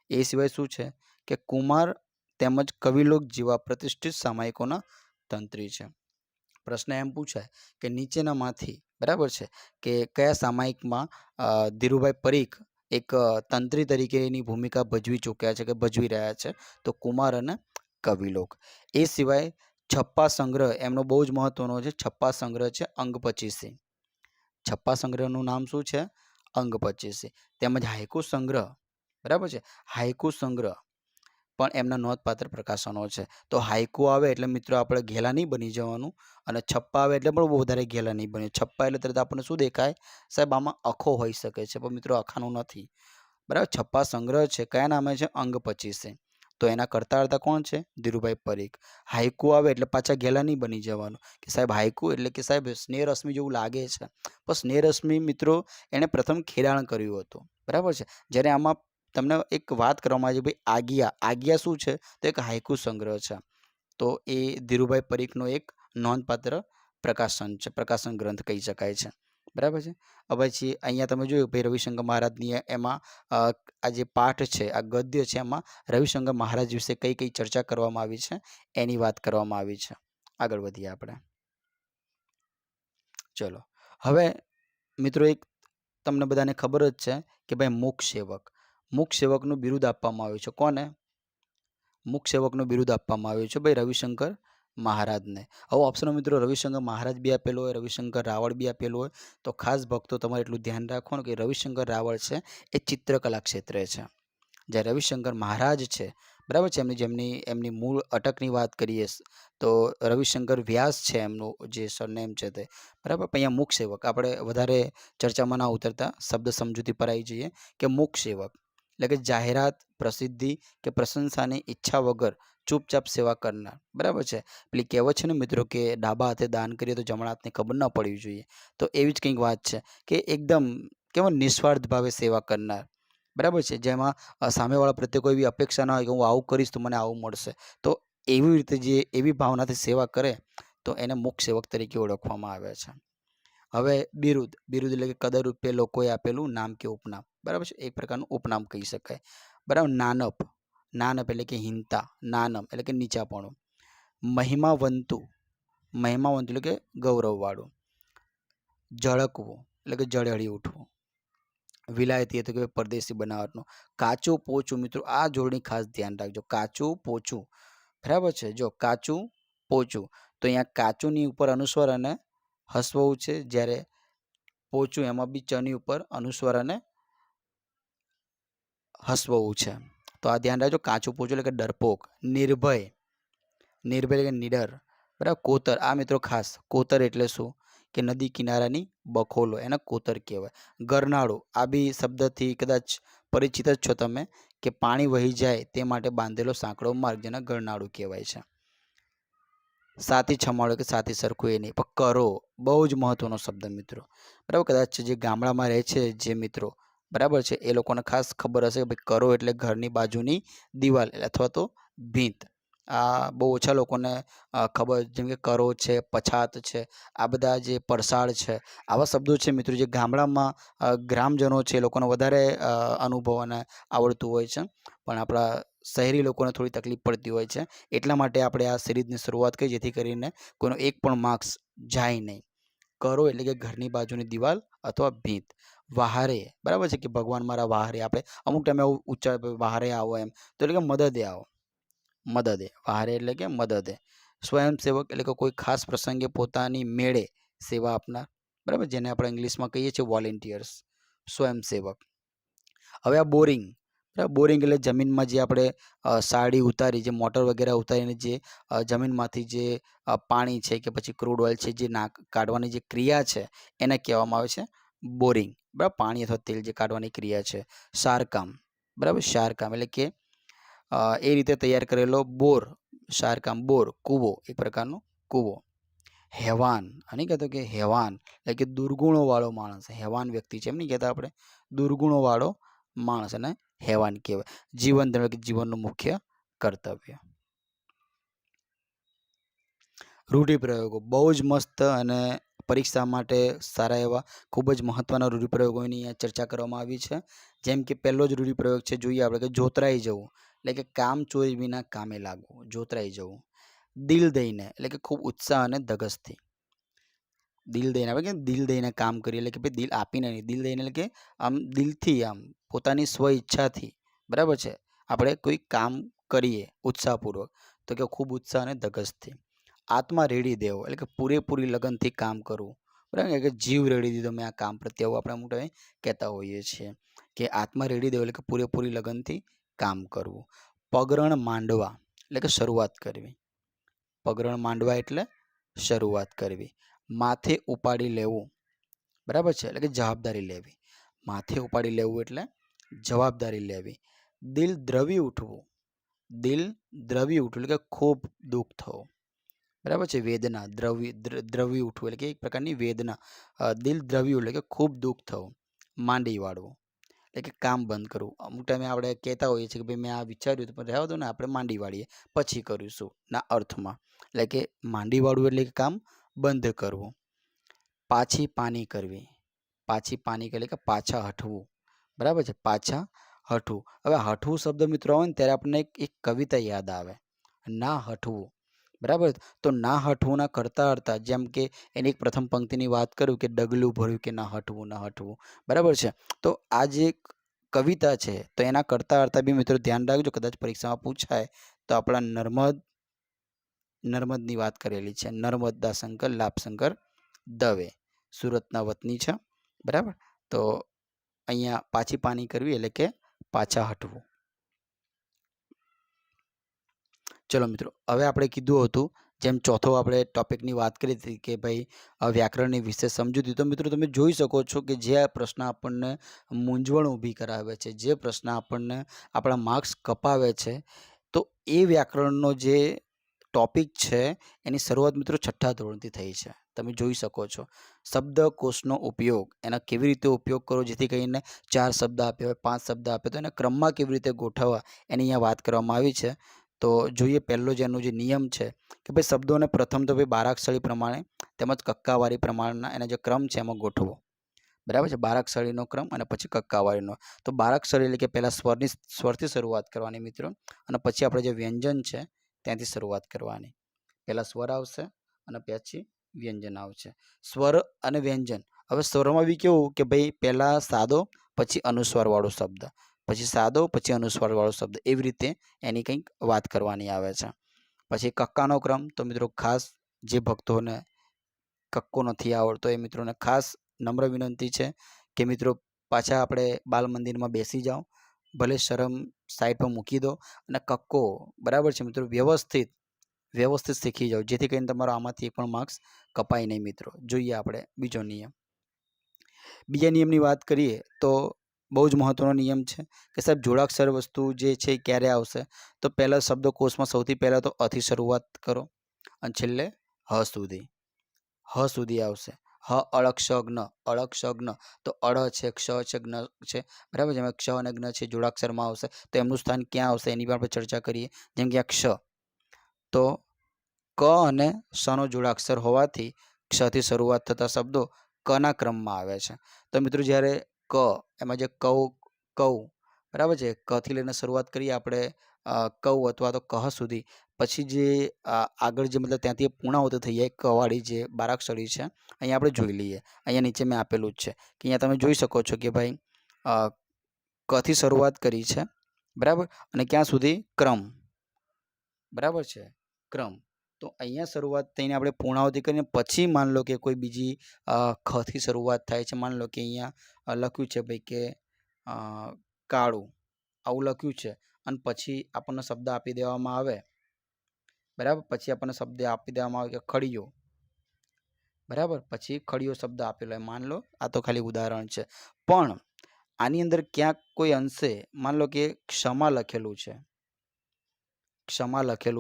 એ સિવાય શું છે કે કુમાર તેમજ કવિલોક જેવા પ્રતિષ્ઠિત સામાયિકોના તંત્રી છે. પ્રશ્ન એમ પૂછાય કે નીચેનામાંથી, બરાબર છે, કે કયા સામાયિકમાં ધીરુભાઈ પરીખ એક તંત્રી તરીકેની ભૂમિકા ભજવી ચૂક્યા છે કે ભજવી રહ્યા છે? તો કુમાર અને કવિલોક. એ સિવાય છપ્પા સંગ્રહ એમનો બહુ જ મહત્વનો છે. છપ્પા સંગ્રહ છે અંગ 25. છપ્પા સંગ્રહનું નામ શું છે? અંગ 25. તેમજ હાઇકુ સંગ્રહ, બરાબર છે, હાઇકુ સંગ્રહ પણ એમના નોંધપાત્ર પ્રકાશનો છે. તો હાઇકુ આવે એટલે મિત્રો આપણે ઘેલા નહીં બની જવાનું, અને છપ્પા આવે એટલે પણ બહુ વધારે ઘેલા નહીં બને. છપ્પા એટલે તરત આપણને શું દેખાય? સાહેબ આમાં અખો હોઈ શકે છે, પણ મિત્રો અખાનું નથી, બરાબર. છપ્પા સંગ્રહ છે કયા નામે છે? અંગ 25. તો એના કરતા હતા કોણ છે? ધીરુભાઈ પરીખ. હાઇકુ આવે એટલે પાછા ઘેલા નહીં બની જવાનું કે સાહેબ હાઇકુ એટલે કે સાહેબ સ્નેહ રશ્મિ જેવું લાગે છે, પણ સ્નેહ રશ્મિ મિત્રો એણે પ્રથમ ખેડાણ કર્યું હતું, બરાબર છે. જ્યારે આમાં તમને એક વાત કરવામાં આવી છે ભાઈ આગિયા. આગિયા શું છે? તો એક હાઇકુ સંગ્રહ છે. તો એ ધીરુભાઈ પરીખનો એક નોંધપાત્ર પ્રકાશન છે, પ્રકાશન ગ્રંથ કહી શકાય છે, બરાબર છે. હવે પછી અહીંયા તમે જોયું ભાઈ રવિશંકર મહારાજની એમાં આ જે પાઠ છે, આ ગદ્ય છે, એમાં રવિશંકર મહારાજ વિશે કઈ કઈ ચર્ચા કરવામાં આવી છે એની વાત કરવામાં આવી છે. આગળ વધીએ આપણે. ચલો હવે મિત્રો એક તમને બધાને ખબર જ છે કે ભાઈ મૂક સેવક, મૂક સેવકનું બિરુદ આપવામાં આવ્યું છે. કોને મૂક સેવકનું બિરુદ આપવામાં આવ્યું છે? ભાઈ રવિશંકર મહારાજને. હવે ઓપ્શનમાં મિત્રો રવિશંકર મહારાજ બી આપેલું હોય, રવિશંકર રાવળ બી આપેલું હોય. તો ખાસ ભક્તો તમારે એટલું ધ્યાન રાખવાનું કે રવિશંકર રાવળ છે એ ચિત્રકલા ક્ષેત્રે છે, જ્યારે રવિશંકર મહારાજ છે, બરાબર છે, એમની મૂળ અટકની વાત કરીએ તો રવિશંકર વ્યાસ છે એમનું જે સરનેમ છે તે, બરાબર. પણ અહીંયા મૂક સેવક આપણે વધારે ચર્ચામાં ના ઉતરતા શબ્દ સમજૂતી પર આવી જઈએ કે મૂક સેવક એટલે કે જાહેરાત, પ્રસિદ્ધિ કે પ્રશંસાની ઈચ્છા વગર ચૂપચાપ સેવા કરનાર, બરાબર છે. પેલી કહેવત છે ને મિત્રો કે ડાબા હાથે દાન કરીએ તો જમણા હાથને ખબર ન પડવી જોઈએ. તો એવી જ કંઈક વાત છે કે એકદમ કેવું નિસ્વાર્થ ભાવે સેવા કરનાર, બરાબર છે. જેમાં સામેવાળા પ્રત્યે કોઈ એવી અપેક્ષા ના હોય કે હું આવું કરીશ તો મને આવું મળશે. તો એવી રીતે જે એવી ભાવનાથી સેવા કરે તો એને મુખ સેવક તરીકે ઓળખવામાં આવે છે. હવે બિરુદ, બિરુદ એટલે કે કદર રૂપે લોકોએ આપેલું નામ કે ઉપનામ, બરાબર છે. એક પ્રકારનું ઉપનામ કહી શકાય, બરાબર. નાનપ, નાનપ એટલે કે હીનતા, નાનમ એટલે કે નીચાપણું. મહિમાવંતુ, મહિમાવંતુ એટલે કે ગૌરવવાળું. ઝળકવું એટલે કે ઝળહળી ઉઠવું. વિલાયતી એટલે કે પરદેશી બનાવટનું. કાચું પોચું, મિત્રો આ જોડણી ખાસ ધ્યાન રાખજો. કાચું પોચું, બરાબર છે. જો કાચું પોચું, તો અહીંયા કાચુંની ઉપર અનુસ્વાર અને હસવું છે, જ્યારે પોચું એમાં બી ચની ઉપર અનુસ્વાર અને હસવું છે. તો આ ધ્યાન રાખજો. કાચું પોચું એટલે કે ડરપોક. નિર્ભય, નિર્ભય એટલે કે નિડર, બરાબર. કોતર, આ મિત્રો ખાસ કોતર એટલે શું કે નદી કિનારાની બખોલો, એને કોતર કહેવાય. ગરનાળું, આ બી શબ્દથી કદાચ પરિચિત જ છો તમે કે પાણી વહી જાય તે માટે બાંધેલો સાંકડો માર્ગ, જેને ગરનાળું કહેવાય છે. સાથી છમાડો કે સાથી સરખું એ નહીં, પણ કરો બહુ જ મહત્વનો શબ્દ મિત્રો, બરાબર. કદાચ જે ગામડામાં રહે છે જે મિત્રો, બરાબર છે, એ લોકોને ખાસ ખબર હશે કે ભાઈ કરો એટલે ઘરની બાજુની દિવાલ અથવા તો ભીંત. આ બહુ ઓછા લોકોને ખબર, જેમ કે કરો છે, પછાત છે, આ બધા જે પરસાળ છે, આવા શબ્દો છે મિત્રો જે ગામડામાં ગ્રામજનો છે એ લોકોને વધારે અનુભવ અને આવડતું હોય છે, પણ આપણા શહેરી લોકોને થોડી તકલીફ પડતી હોય છે. એટલા માટે આપણે આ સિરીઝની શરૂઆત કરી જેથી કરીને કોઈનો એક પણ માર્ક્સ જાય નહીં. કરો એટલે કે ઘરની બાજુની દિવાલ અથવા ભીંત. વહારે, બરાબર છે, કે ભગવાન મારા વહારે, આપણે અમુક ટાઈમે એવું ઉચ્ચાર વહારે આવો એમ, તો એટલે કે મદદે આવો, મદદે. વહારે એટલે કે મદદે. સ્વયંસેવક એટલે કે કોઈ ખાસ પ્રસંગે પોતાની મેળે સેવા આપનાર, બરાબર, જેને આપણે ઇંગ્લિશમાં કહીએ છીએ વોલેન્ટિયર્સ, સ્વયંસેવક. હવે આ બોરિંગ, બરાબર. બોરિંગ એટલે જમીનમાં જે આપણે સાડી ઉતારી, જે મોટર વગેરે ઉતારીને જે જમીનમાંથી જે પાણી છે કે પછી ક્રૂડ ઓઇલ છે જે કાઢવાની જે ક્રિયા છે એને કહેવામાં આવે છે બોરિંગ, બરાબર. પાણી અથવા તેલ જે કાઢવાની ક્રિયા છે. શારકામ, બરાબર. શારકામ એટલે કે એ રીતે તૈયાર કરેલો બોર, શારકામ બોર, કૂવો, એક પ્રકારનો કૂવો. હેવાન, અને કહેતો કે હેવાન એટલે કે દુર્ગુણોવાળો માણસ, હેવાન વ્યક્તિ છે એમ નહીં કહેતા આપણે, દુર્ગુણોવાળો માણસ અને હેવાન કહેવાય. જીવન એટલે કે જીવનનું મુખ્ય કર્તવ્ય. રૂઢિપ્રયોગો બહુ જ મસ્ત અને પરીક્ષા માટે સારા એવા ખૂબ જ મહત્ત્વના રૂઢિપ્રયોગોની અહીંયા ચર્ચા કરવામાં આવી છે. જેમ કે પહેલો જ રૂઢિપ્રયોગ છે, જોઈએ આપણે, કે જોતરાઈ જવું એટલે કે કામ ચોરી વિના કામે લાગવું, જોતરાઈ જવું. દિલ દઈને એટલે કે ખૂબ ઉત્સાહ અને ધગશથી. દિલ દઈને, આપણે કે દિલ દઈને કામ કરીએ એટલે કે ભાઈ દિલ આપીને નહીં, દિલ દઈને એટલે કે આમ દિલથી, આમ પોતાની સ્વ ઈચ્છાથી, બરાબર છે, આપણે કોઈ કામ કરીએ ઉત્સાહપૂર્વક, તો કે ખૂબ ઉત્સાહ અને ધગશથી. આત્મા રેડી દેવો એટલે કે પૂરેપૂરી લગનથી કામ કરવું, બરાબર, કે જીવ રેડી દીધો મેં આ કામ પ્રત્યે, આવું આપણે મોટા કહેતા હોઈએ છીએ કે આત્મા રેડી દેવો એટલે કે પૂરેપૂરી લગનથી કામ કરવું. પગરણ માંડવા એટલે કે શરૂઆત કરવી, પગરણ માંડવા એટલે શરૂઆત કરવી. માથે ઉપાડી લેવું, બરાબર છે, એટલે કે જવાબદારી લેવી. માથે ઉપાડી લેવું એટલે જવાબદારી લેવી. દિલ દ્રવી ઉઠવું, દિલ દ્રવી ઉઠવું એટલે કે ખૂબ દુઃખ થવું, બરાબર છે. વેદના, દ્રવી ઉઠવું એટલે કે એક પ્રકારની વેદના. દિલ દ્રવ્યું એટલે કે ખૂબ દુઃખ થવું. માંડી વાળવું એટલે કે કામ બંધ કરવું. અમુક ટાઈમે આપણે કહેતા હોઈએ છીએ કે ભાઈ મેં આ વિચાર્યું હતું પણ રહેવા દો ને, આપણે માંડી વાળીએ પછી કરીશું ના અર્થમાં, એટલે કે માંડી વાળવું એટલે કે કામ બંધ કરવું. પાછી પાની કરવી, પાછી પાની એટલે કે પાછા હટવું, બરાબર છે, પાછા હટવું. હવે હટવું શબ્દ મિત્રો આવે ને ત્યારે આપણને એક કવિતા યાદ આવે, ના હટવું, બરાબર. તો ના હટવુંના કરતા હટતા, જેમ કે એની એક પ્રથમ પંક્તિની વાત કરું કે ડગલું ભર્યું કે ના હટવું, ના હટવું, બરાબર છે. તો આ જે કવિતા છે તો એના કરતા હટતા બી મિત્રો ધ્યાન રાખજો, કદાચ પરીક્ષામાં પૂછાય તો આપણા નર્મદની વાત કરેલી છે. નર્મદા શંકર લાભશંકર દવે, સુરતના વતની છે, બરાબર. તો અહીંયા પાછી પાની કરવી એટલે કે પાછા હટવું. ચલો મિત્રો, હવે આપણે કીધું હતું જેમ ચોથો આપણે ટોપિકની વાત કરી હતી કે ભાઈ વ્યાકરણની વિશેષ સમજૂતી. તો મિત્રો તમે જોઈ શકો છો કે જે આ પ્રશ્ન આપણને મૂંઝવણ ઊભી કરાવે છે, જે પ્રશ્ન આપણને આપણા માર્ક્સ કપાવે છે, તો એ વ્યાકરણનો જે ટોપિક છે એની શરૂઆત મિત્રો 6થા ધોરણથી થઈ છે. તમે જોઈ શકો છો શબ્દકોશનો ઉપયોગ, એના કેવી રીતે ઉપયોગ કરો જેથી કરીને 4 શબ્દ આપ્યા હોય, 5 શબ્દ આપ્યા તો એને ક્રમમાં કેવી રીતે ગોઠવવા એની અહીંયા વાત કરવામાં આવી છે. તો જોઈએ પહેલો જ એનો જે નિયમ છે કે ભાઈ શબ્દોને પ્રથમ તો ભાઈ બારાક્ષરી પ્રમાણે તેમજ કક્કાવારી પ્રમાણના એના જે ક્રમ છે એમાં ગોઠવો. બરાબર છે, બારાક્ષરીનો ક્રમ અને પછી કક્કાવારીનો. તો બારાક્ષરી એટલે કે પહેલાં સ્વરથી શરૂઆત કરવાની મિત્રો, અને પછી આપણે જે વ્યંજન છે ત્યાંથી શરૂઆત કરવાની. પહેલાં સ્વર આવશે અને પછી વ્યંજન આવશે. સ્વર અને વ્યંજન. હવે સ્વરમાં બી કેવું કે ભાઈ પહેલાં સાદો પછી અનુસ્વારવાળો શબ્દ, પછી સાદો પછી અનુસ્વારવાળો શબ્દ, એવી રીતે એની કંઈક વાત કરવાની આવે છે. પછી કક્કાનો ક્રમ. તો મિત્રો ખાસ જે ભક્તોને કક્કો નથી આવડતો એ મિત્રોને ખાસ નમ્ર વિનંતી છે કે મિત્રો પાછા આપણે બાલ મંદિરમાં બેસી જાઓ, ભલે શરમ સાઈડ પર મૂકી દો અને કક્કો બરાબર છે મિત્રો વ્યવસ્થિત શીખી જાઓ, જેથી કરીને તમારો આમાંથી એક પણ માર્ક્સ કપાય નહીં મિત્રો. જોઈએ આપણે બીજો નિયમ. બીજા નિયમની વાત કરીએ તો બહુ જ મહત્વનો નિયમ છે કે સાહેબ જોડાક્ષર વસ્તુ જે છે એ ક્યારે આવશે? તો પહેલાં શબ્દકોશમાં સૌથી પહેલાં તો અથી શરૂઆત કરો અને છેલ્લે હ સુધી આવશે. હ અળક્ષગ્ન, તો અળ છે, ક્ષ છે, જ્ઞ છે, બરાબર છે. એમાં ક્ષ અને જ્ઞ છે જોડાક્ષરમાં આવશે, તો એમનું સ્થાન ક્યાં આવશે એની પણ આપણે ચર્ચા કરીએ. જેમ કે આ ક્ષ, તો ક અને ષનો જોડાક્ષર હોવાથી ક્ષથી શરૂઆત થતા શબ્દો કના ક્રમમાં આવે છે. તો મિત્રો જ્યારે ક એમાં જે કૌ બરાબર છે, કથી લઈને શરૂઆત કરીએ આપણે કૌ અથવા તો કહ સુધી, પછી જે આગળ જે મતલબ ત્યાંથી પૂર્ણાવૃત્તિ થઈ જાય કવાળી જે બારાક્ષરી છે, અહીંયા આપણે જોઈ લઈએ. અહીંયા નીચે મેં આપેલું જ છે કે અહીંયા તમે જોઈ શકો છો કે ભાઈ કથી શરૂઆત કરી છે, બરાબર, અને ક્યાં સુધી? ક્રમ, બરાબર છે, ક્રમ. તો અહીંયા શરૂઆત થઈને આપણે પૂર્ણાવૃત્તિ કરીને પછી માન લો કે કોઈ બીજી ખથી શરૂઆત થાય છે. માન લો કે અહીંયા લખ્યું છે ભાઈ કે કાળું, આવું લખ્યું છે, અને પછી આપણને શબ્દ આપી દેવામાં આવે, બરાબર, પછી આપણને શબ્દ આપી દેવામાં આવે કે ખડીયો, બરાબર, પછી ખડીયો શબ્દ આપેલો હોય. માન લો આ તો ખાલી ઉદાહરણ છે, પણ આની અંદર ક્યાંક કોઈ અંશે માન લો કે ક્ષમા લખેલું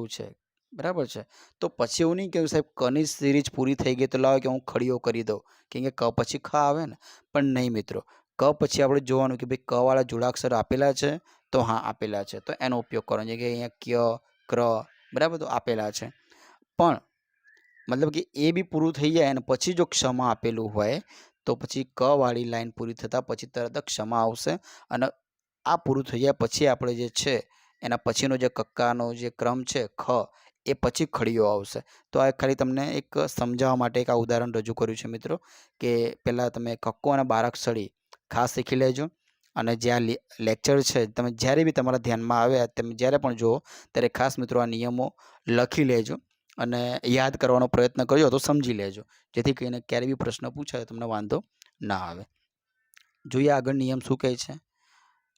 છે, બરાબર છે, તો પછી એવું નહીં કે સાહેબ કની સિરીઝ પૂરી થઈ ગઈ તો લાવો કે હું ખડીયો કરી દઉં, કેમ કે ક પછી ખ આવે ને. પણ નહીં મિત્રો, ક પછી આપણે જોવાનું કે ભાઈ કવાળા જોડાક્ષર આપેલા છે, તો હા આપેલા છે, તો એનો ઉપયોગ કરવાનો છે. કે અહીંયા ક્ય, ક્ર, બરાબર, તો આપેલા છે. પણ મતલબ કે એ બી પૂરું થઈ જાય અને પછી જો ક્ષમા આપેલું હોય તો પછી ક વાળી લાઈન પૂરી થતાં પછી તરત ક્ષમા આવશે, અને આ પૂરું થઈ જાય પછી આપણે જે છે એના પછીનો જે કક્કાનો જે ક્રમ છે ખ, એ પછી ખડીયો આવશે. તો આ ખાલી તમને એક સમજાવવા માટે એક આ ઉદાહરણ રજૂ કર્યું છે મિત્રો, કે પહેલાં તમે કક્કો અને બારાક્ષરી ખાસ શીખી લેજો, અને જે આ લેક્ચર છે તમે જ્યારે બી તમારા ધ્યાનમાં આવે, તમે જ્યારે પણ જુઓ ત્યારે ખાસ મિત્રો આ નિયમો લખી લેજો અને યાદ કરવાનો પ્રયત્ન કરજો, તો સમજી લેજો, જેથી કરીને ક્યારે બી પ્રશ્ન પૂછાય તમને વાંધો ના આવે. જોઈએ આગળ નિયમ શું કહે છે.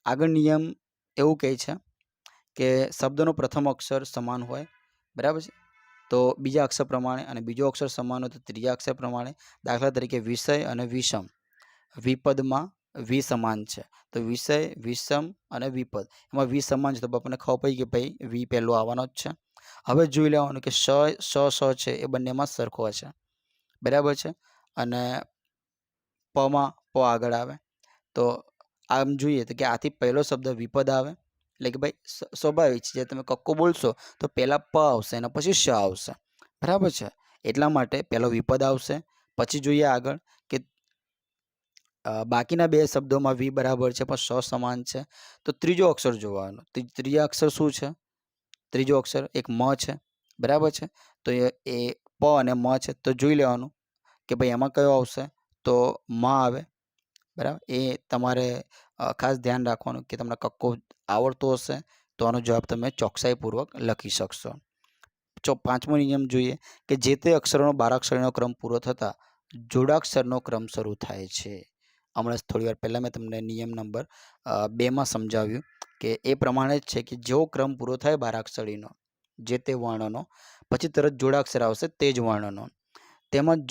આગળ નિયમ એવું કહે છે કે શબ્દનો પ્રથમ અક્ષર સમાન હોય, બરાબર છે, તો બીજા અક્ષર પ્રમાણે, અને બીજો અક્ષર સમાન હોય તો ત્રીજા અક્ષર પ્રમાણે. દાખલા તરીકે વિષય અને વિષમ, વિપદમાં વિ સમાન છે, તો વિષય, વિષમ અને વિપદ, એમાં વિ સમાન છે તો આપણને ખબર પડી કે ભાઈ વિ પહેલો આવવાનો જ છે. હવે જોઈ લેવાનું કે સ છે એ બંનેમાં સરખો છે, બરાબર છે, અને પમાં પ આગળ આવે. તો આમ જોઈએ તો કે આથી પહેલો શબ્દ વિપદ આવે, એટલે કે ભાઈ સ્વાભાવિક છે, જે તમે કક્કો બોલશો તો પહેલાં પ આવશે અને પછી શ આવશે, બરાબર છે, એટલા માટે પહેલો વિપદ આવશે. પછી જોઈએ આગળ કે બાકીના બે શબ્દોમાં વી બરાબર છે પણ સ સમાન છે, તો ત્રીજો અક્ષર જોવાનો. ત્રીજા અક્ષર શું છે? ત્રીજો અક્ષર એક મ છે, બરાબર છે, તો એ પ અને મ છે, તો જોઈ લેવાનું કે ભાઈ એમાં કયો આવશે, તો મ આવે, બરાબર. એ તમારે ખાસ ધ્યાન રાખવાનું કે તમને કક્કો આવડતો હશે તો આનો જવાબ તમે ચોકસાઈપૂર્વક લખી શકશો. પાંચમો નિયમ જોઈએ કે જે તે અક્ષરોનો બારાક્ષરીનો ક્રમ પૂરો થતાં જોડાક્ષરનો ક્રમ શરૂ થાય છે. હમણાં થોડી વાર પહેલાં મેં તમને નિયમ નંબર 2માં સમજાવ્યું કે એ પ્રમાણે જ છે કે જેવો ક્રમ પૂરો થાય બારાક્ષરીનો, જે તે વર્ણનો, પછી તરત જોડાક્ષર આવશે તે જ વર્ણનો. તેમાં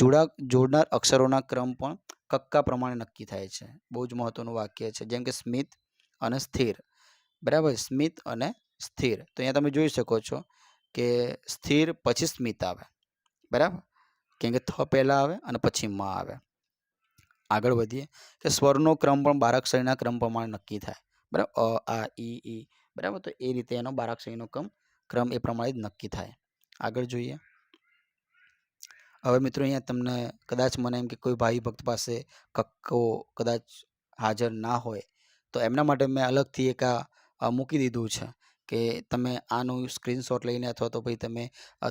જોડનાર અક્ષરોના ક્રમ પણ કક્કા પ્રમાણે નક્કી થાય છે. બહુ જ મહત્વનું વાક્ય છે. જેમ કે સ્મિત અને સ્થિર, બરાબર, સ્મિત અને સ્થિર. તો અહીંયા તમે જોઈ શકો છો કે સ્થિર પછી સ્મિત આવે, બરાબર, કેમ કે થ પહેલાં આવે અને પછી મ આવે. આગળ વધીએ કે સ્વરનો ક્રમ પણ બારાક્ષરીના ક્રમ પ્રમાણે નક્કી થાય, બરાબર, અ આ ઈ, બરાબર. તો એ રીતે એનો બારાક્ષરીનો ક્રમ એ પ્રમાણે જ નક્કી થાય. આગળ જોઈએ. હવે મિત્રો અહીંયા તમને કદાચ મને એમ કે કોઈ ભાઈ ભક્ત પાસે કક્કો કદાચ હાજર ના હોય તો એમના માટે મેં અલગથી એક આ મૂકી દીધું છે કે તમે આનું સ્ક્રીનશોટ લઈને અથવા તો ભાઈ તમે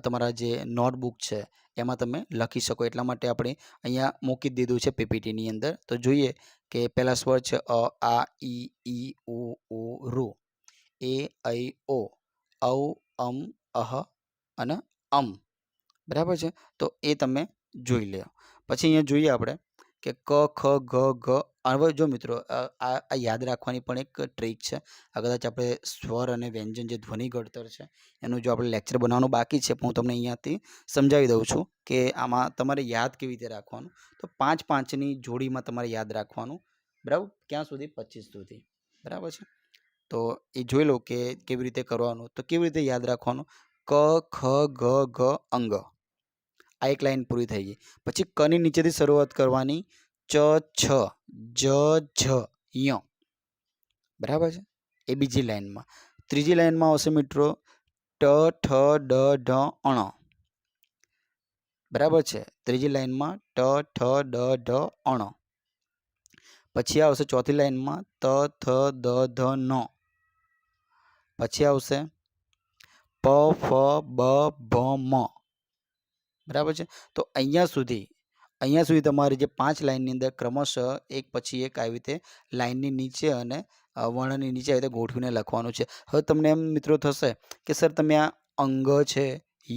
તમારા જે નોટબુક છે એમાં તમે લખી શકો. એટલા માટે આપણે અહીંયા મૂકી દીધું છે પીપીટીની અંદર. તો જોઈએ કે પહેલા સ્વર છે અ આ ઈ ઉ ઋ, એ ઐ ઓ, ઔ અમ અહ અને અમ, બરાબર છે. તો એ તમે જોઈ લો. પછી અહીંયા જોઈએ આપણે કે ક ખ ગ ઘ. હવે જો મિત્રો આ યાદ રાખવાની પણ એક ટ્રીક છે. આ કદાચ આપણે સ્વર અને વ્યંજન જે ધ્વનિ ઘડતર છે એનું જો આપણે લેક્ચર બનાવવાનું બાકી છે, પણ હું તમને અહીંયાથી સમજાવી દઉં છું કે આમાં તમારે યાદ કેવી રીતે રાખવાનું. તો 5-5ની જોડીમાં તમારે યાદ રાખવાનું, બરાબર, ક્યાં સુધી? 25 સુધી, બરાબર છે. તો એ જોઈ લો કે કેવી રીતે કરવાનું. તો કેવી રીતે યાદ રાખવાનું? ક ખ ગ ઘ અંગ, આ એક લાઈન પૂરી થઈ ગઈ. પછી કની નીચેથી શરૂઆત કરવાની, ચ છ જ ઝ ય, બરાબર છે, એ બીજી લાઈનમાં. ત્રીજી લાઈનમાં આવશે મિત્રો ટ ઠ ડ ઢ અણ, બરાબર છે. ત્રીજી લાઈનમાં ટ ઠ ડ ઢ અણ. પછી આવશે ચોથી લાઈનમાં ત થ દ ધ ન. પછી આવશે પ ફ બ ભ મ, બરાબર છે. તો અહીંયા સુધી તમારી જે 5 લાઈનની અંદર ક્રમશઃ એક પછી એક આવી રીતે લાઈનની નીચે અને વર્ણની નીચે આવી રીતે ગોઠવીને લખવાનું છે. હવે તમને એમ મિત્રો થશે કે સર તમે આ અંગ છે,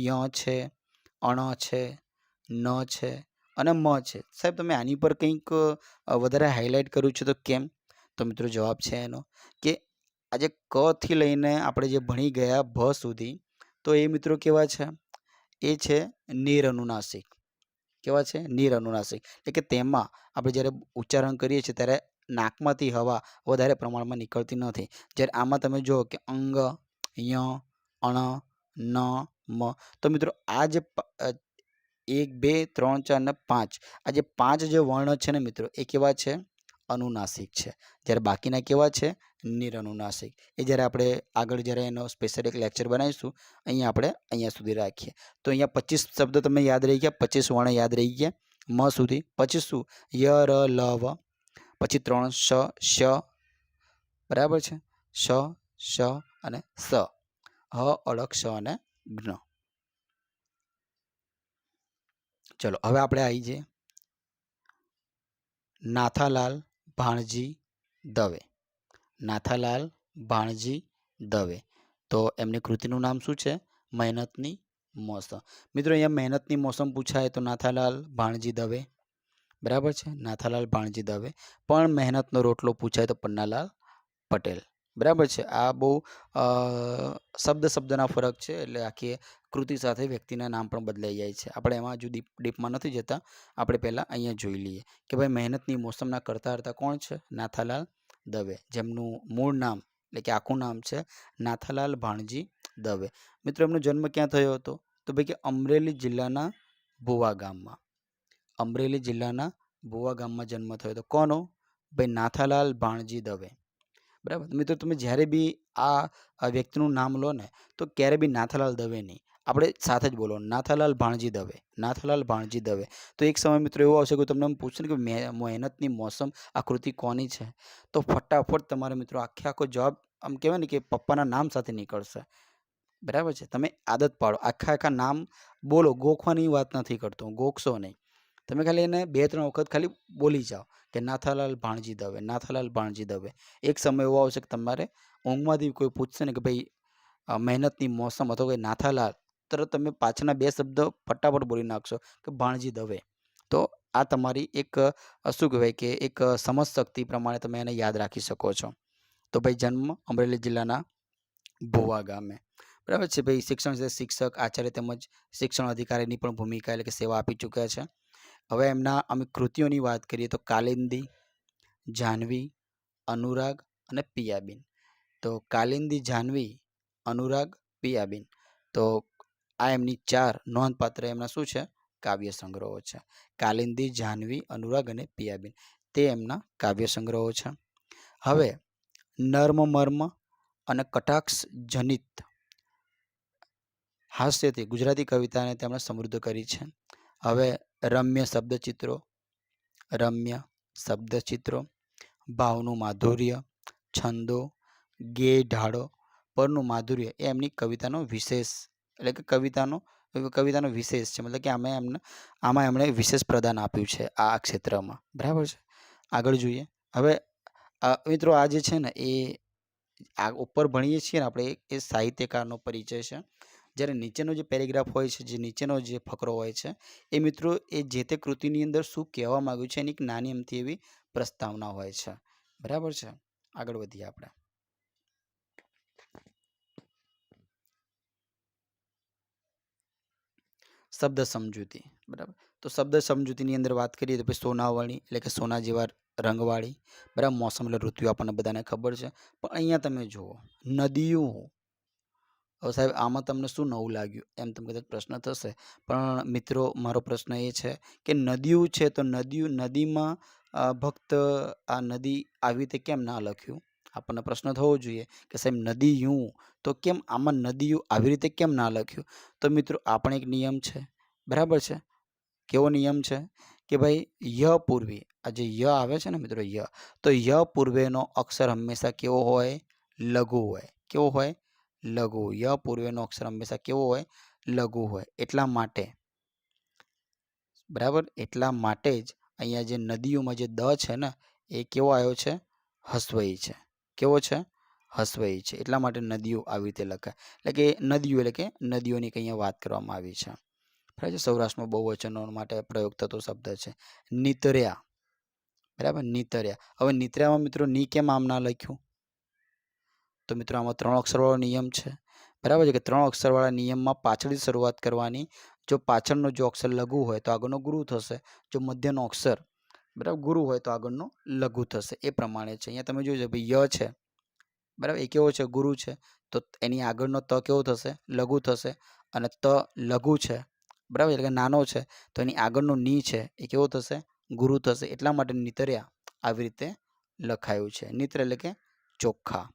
ય છે, અણ છે, ન છે અને મ છે, સાહેબ તમે આની પર કંઈક વધારે હાઇલાઇટ કર્યું છે તો કેમ? તો મિત્રો જવાબ છે એનો કે આજે ક થી લઈને આપણે જે ભણી ગયા ભ સુધી, તો એ મિત્રો કેવા છે? એ છે નિરનુનાસિક. કેવા છે? નિરનુનાસિક. એટલે કે તેમાં આપણે જ્યારે ઉચ્ચારણ કરીએ છીએ ત્યારે નાકમાંથી હવા વધારે પ્રમાણમાં નીકળતી નથી. જ્યારે આમાં તમે જુઓ કે અંગ, ય, અણ, ન, મ. તો મિત્રો આ જે 1 2 3 4 અને 5, આ જે 5 જે વર્ણ છે ને મિત્રો એ કેવા છે? અનુનાસિક છે. જ્યારે બાકીના કેવા છે? નિરનુનાસિક. એ જ્યારે આપણે આગળ જ્યારે એનો સ્પેશિયલ એક લેક્ચર બનાવીશું અહીંયા સુધી રાખીએ. તો અહીંયા 25 શબ્દ તમે યાદ રહી ગયા, 25 વર્ણ યાદ રહી ગયા મ સુધી. પછી શું? ય ર લ વ, પછી 3 શ શ, બરાબર છે, શ શ અને સ, હ અળક શ અને જ્ઞ. ચલો હવે આપણે આવી જઈએ નાથાલાલ ભાણજી દવે. નાથાલાલ ભાણજી દવે. તો એમની કૃતિનું નામ શું છે? મહેનતની મોસમ. મિત્રો અહીંયા મહેનતની મોસમ પૂછાય તો નાથાલાલ ભાણજી દવે, બરાબર છે, નાથાલાલ ભાણજી દવે. પણ મહેનતનો રોટલો પૂછાય તો પન્નાલાલ પટેલ, બરાબર છે. આ બહુ શબ્દના ફરક છે, એટલે આખી કૃતિ સાથે વ્યક્તિના નામ પણ બદલાઈ જાય છે. આપણે એમાં હજુ ડીપમાં નથી જતા, આપણે પહેલાં અહીંયા જોઈ લઈએ કે ભાઈ મહેનતની મોસમના કરતા હતા કોણ છે? નાથાલાલ દવે, જેમનું મૂળ નામ એટલે કે આખું નામ છે નાથાલાલ ભાણજી દવે. મિત્રો એમનો જન્મ ક્યાં થયો હતો? તો ભાઈ કે અમરેલી જિલ્લાના ભુવા ગામમાં. અમરેલી જિલ્લાના ભુવા ગામમાં જન્મ થયો હતો. કોનો? ભાઈ નાથાલાલ ભાણજી દવે, બરાબર. મિત્રો તમે જ્યારે બી આ વ્યક્તિનું નામ લો ને તો ક્યારે બી નાથાલાલ દવે નહીં, આપણે સાથે જ બોલો નાથાલાલ ભાણજી દવે, નાથાલાલ ભાણજી દવે. તો એક સમય મિત્રો એવો આવશે કે તમને એમ પૂછશે ને કે મહેનતની મોસમ આ કૃતિ કોની છે, તો ફટાફટ તમારે મિત્રો આખો જવાબ આમ કહેવાય ને કે પપ્પાના નામ સાથે નીકળશે, બરાબર છે. તમે આદત પાડો, આખા નામ બોલો, ગોખવાની વાત નથી કરતો, ગોખશો નહીં. તમે ખાલી એને 2-3 વખત ખાલી બોલી જાઓ કે નાથાલાલ ભાણજી દવે, નાથાલાલ ભાણજી દવે. એક સમય એવો આવશે કે તમારે ઊંઘમાંથી કોઈ પૂછશે ને કે ભાઈ મહેનતની મોસમ અથવા કોઈ નાથાલાલ, તરત તમે પાછળના 2 શબ્દ ફટાફટ બોલી નાખશો કે ભાણજી દવે. તો આ તમારી એક શું કહેવાય કે એક સમજ શક્તિ પ્રમાણે તમે એને યાદ રાખી શકો છો. તો ભાઈ જન્મ અમરેલી જિલ્લાના ભુવા ગામે, બરાબર છે ભાઈ. શિક્ષણ છે શિક્ષક, આચાર્ય તેમજ શિક્ષણ અધિકારીની પણ ભૂમિકા એટલે કે સેવા આપી ચૂક્યા છે. હવે એમના અમે કૃતિઓની વાત કરીએ તો કાલિંદી, જાહ્નવી, અનુરાગ અને પિયાબેન. તો કાલિંદી, જાહ્નવી, અનુરાગ, પિયાબેન. તો આ એમની 4 નોંધપાત્ર એમના શું છે? કાવ્ય સંગ્રહો છે. કાલિંદી, જાહ્નવી, અનુરાગ અને પિયાબેન તે એમના કાવ્ય સંગ્રહો છે. હવે નર્મ મર્મ અને કટાક્ષ જનિત હાસ્યથી ગુજરાતી કવિતાને તેમણે સમૃદ્ધ કરી છે. હવે રમ્ય શબ્દચિત્રો, ભાવનું માધુર્ય, છંદો, ગેય ઢાળો પરનું માધુર્ય એ એમની કવિતાનો વિશેષ એટલે કે કવિતાનો વિશેષ છે. મતલબ કે આમાં એમણે વિશેષ પ્રદાન આપ્યું છે આ ક્ષેત્રમાં. બરાબર છે. આગળ જોઈએ. હવે મિત્રો આ જે છે ને એ આ ઉપર ભણીએ છીએ ને આપણે એ સાહિત્યકારનો પરિચય છે. જ્યારે નીચેનો જે પેરેગ્રાફ હોય છે, જે નીચેનો જે ફકરો હોય છે એ મિત્રો એ જે તે કૃતિની અંદર શું કહેવા માંગ્યું છે એની એક નાની અમથી એવી પ્રસ્તાવના હોય છે. બરાબર છે. આગળ વધીએ આપણે. શબ્દ સમજૂતી. બરાબર. તો શબ્દ સમજૂતીની અંદર વાત કરીએ તો ભાઈ સોનાવણી એટલે કે સોના જેવા રંગવાળી. બરાબર. મોસમ એટલે ઋતુ આપણને બધાને ખબર છે. પણ અહીંયા તમે જુઓ નદીઓ. હવે સાહેબ આમાં તમને શું નવું લાગ્યું એમ તમને કદાચ પ્રશ્ન થશે. પણ મિત્રો મારો પ્રશ્ન એ છે કે નદીઓ છે તો નદીમાં ભક્ત આ નદી આવી રીતે કેમ ના લખ્યું? આપણને પ્રશ્ન થવો જોઈએ કે સાહેબ નદીયું તો કેમ આમાં નદીયું આવી રીતે કેમ ના લખ્યું? તો મિત્રો આ પણ એક નિયમ છે. બરાબર છે. કેવો નિયમ છે કે ભાઈ ય પૂર્વે આ જે ય આવે છે ને મિત્રો ય, તો ય પૂર્વેનો અક્ષર હંમેશા કેવો હોય? લઘુ હોય. કેવો હોય? લઘુ. ય પૂર્વેનો અક્ષર હંમેશા કેવો હોય? લઘુ હોય. એટલા માટે બરાબર, એટલા માટે જ અહીંયા જે નદીઓમાં જે દ છે ને એ કેવો આવ્યો છે? હસ્વઈ છે. કેવો છે? હસ્વઈ છે. એટલા માટે નદીઓ આવી રીતે લખાય. એટલે કે નદીઓ એટલે કે નદીઓની અહીંયા વાત કરવામાં આવી છે. બરાબર છે. સૌરાષ્ટ્રમાં બહુવચનો માટે પ્રયોગ થતો શબ્દ છે. નીતર્યા. બરાબર, નીતર્યા. હવે નીતર્યામાં મિત્રો ની કેમ આમ ના લખ્યું? તો મિત્રો આમાં 3 અક્ષરવાળો નિયમ છે. બરાબર છે કે 3 અક્ષરવાળા નિયમમાં પાછળથી શરૂઆત કરવાની. જો પાછળનો જો અક્ષર લઘુ હોય તો આગળનો ગુરુ થશે. જો મધ્યનો અક્ષર બરાબર ગુરુ હોય તો આગળનો લઘુ થશે. એ પ્રમાણે છે. અહીંયા તમે જોજો ભાઈ ય છે. બરાબર, એ કેવો છે? ગુરુ છે. તો એની આગળનો ત કેવો થશે? લઘુ થશે. અને ત લઘુ છે. બરાબર, એટલે કે નાનો છે. તો એની આગળનો ની છે એ કેવો થશે? ગુરુ થશે. એટલા માટે નીતર્યા આવી રીતે લખાયું છે. નીત્ર એટલે કે ચોખ્ખા.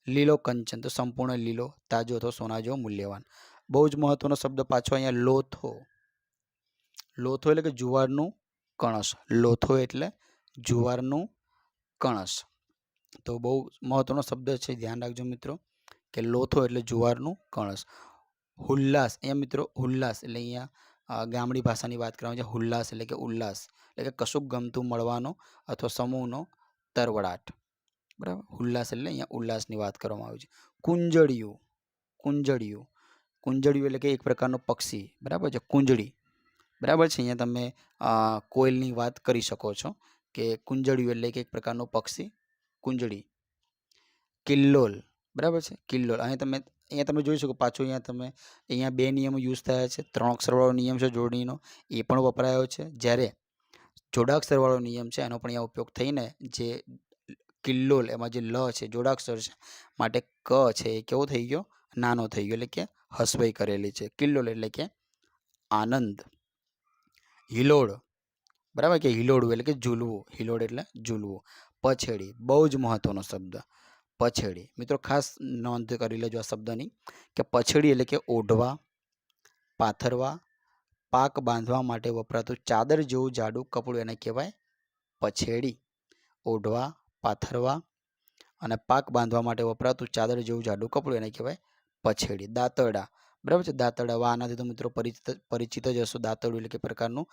લીલો કંચન તો સંપૂર્ણ લીલો, તાજો અથવા સોના જેવો મૂલ્યવાન. બહુ જ મહત્વનો શબ્દ પાછો અહીંયા લોથો. લોથો એટલે કે જુવારનું કણસ. લોથો એટલે જુવારનું કણસ. તો બહુ મહત્વનો શબ્દ છે. ધ્યાન રાખજો મિત્રો કે લોથો એટલે જુવારનું કણસ. હુલ્લાસ. અહીંયા મિત્રો હુલ્લાસ એટલે અહીંયા ગામડી ભાષાની વાત કરવામાં આવે છે. હુલ્લાસ એટલે કે ઉલ્લાસ એટલે કે કશુંક ગમતું મળવાનો અથવા સમૂહનો તરવડાટ. બરાબર, ઉલ્લાસ એટલે અહીંયા ઉલ્લાસની વાત કરવામાં આવી છે. કુંજળિયું. કુંજળિયું. કુંજળિયું એટલે કે એક પ્રકારનું પક્ષી. બરાબર છે. કુંજળી. બરાબર છે. અહીંયા તમે કોયલની વાત કરી શકો છો કે કુંજળિયું એટલે કે એક પ્રકારનું પક્ષી. કુંજળી. કિલ્લોલ. બરાબર છે. કિલ્લોલ. અહીંયા તમે જોઈ શકો પાછું અહીંયા 2 નિયમો યુઝ થયા છે. 3 અક્ષરવાળો નિયમ છે જોડણીનો એ પણ વપરાયો છે. જ્યારે જોડાક્ષરવાળો નિયમ છે એનો પણ અહીંયા ઉપયોગ થઈને જે કિલ્લોલ એમાં જે લ છે જોડાક્ષર છે માટે ક છે એ કેવો થઈ ગયો? નાનો થઈ ગયો. એટલે કે હસવઈ કરેલી છે. કિલ્લોલ એટલે કે આનંદ. હિલોળ. બરાબર કે હિલોળવું એટલે કે ઝૂલવું. હિલોળ એટલે ઝૂલવું. પછેડી. બહુ જ મહત્વનો શબ્દ. પછેડી. મિત્રો ખાસ નોંધ કરી લેજો આ શબ્દની કે પછેડી એટલે કે ઓઢવા, પાથરવા, પાક બાંધવા માટે વપરાતું ચાદર જેવું જાડું કપડું એને કહેવાય પછેડી. ઓઢવા, પાથરવા અને પાક બાંધવા માટે વપરાતું ચાદર જેવું જાડું કપડું એને કહેવાય પછેડી. દાંતરડા. બરાબર છે. દાંતરડા. આનાથી તો મિત્રો પરિચિત જ હશો. દાંતરડું એટલે કે પ્રકારનું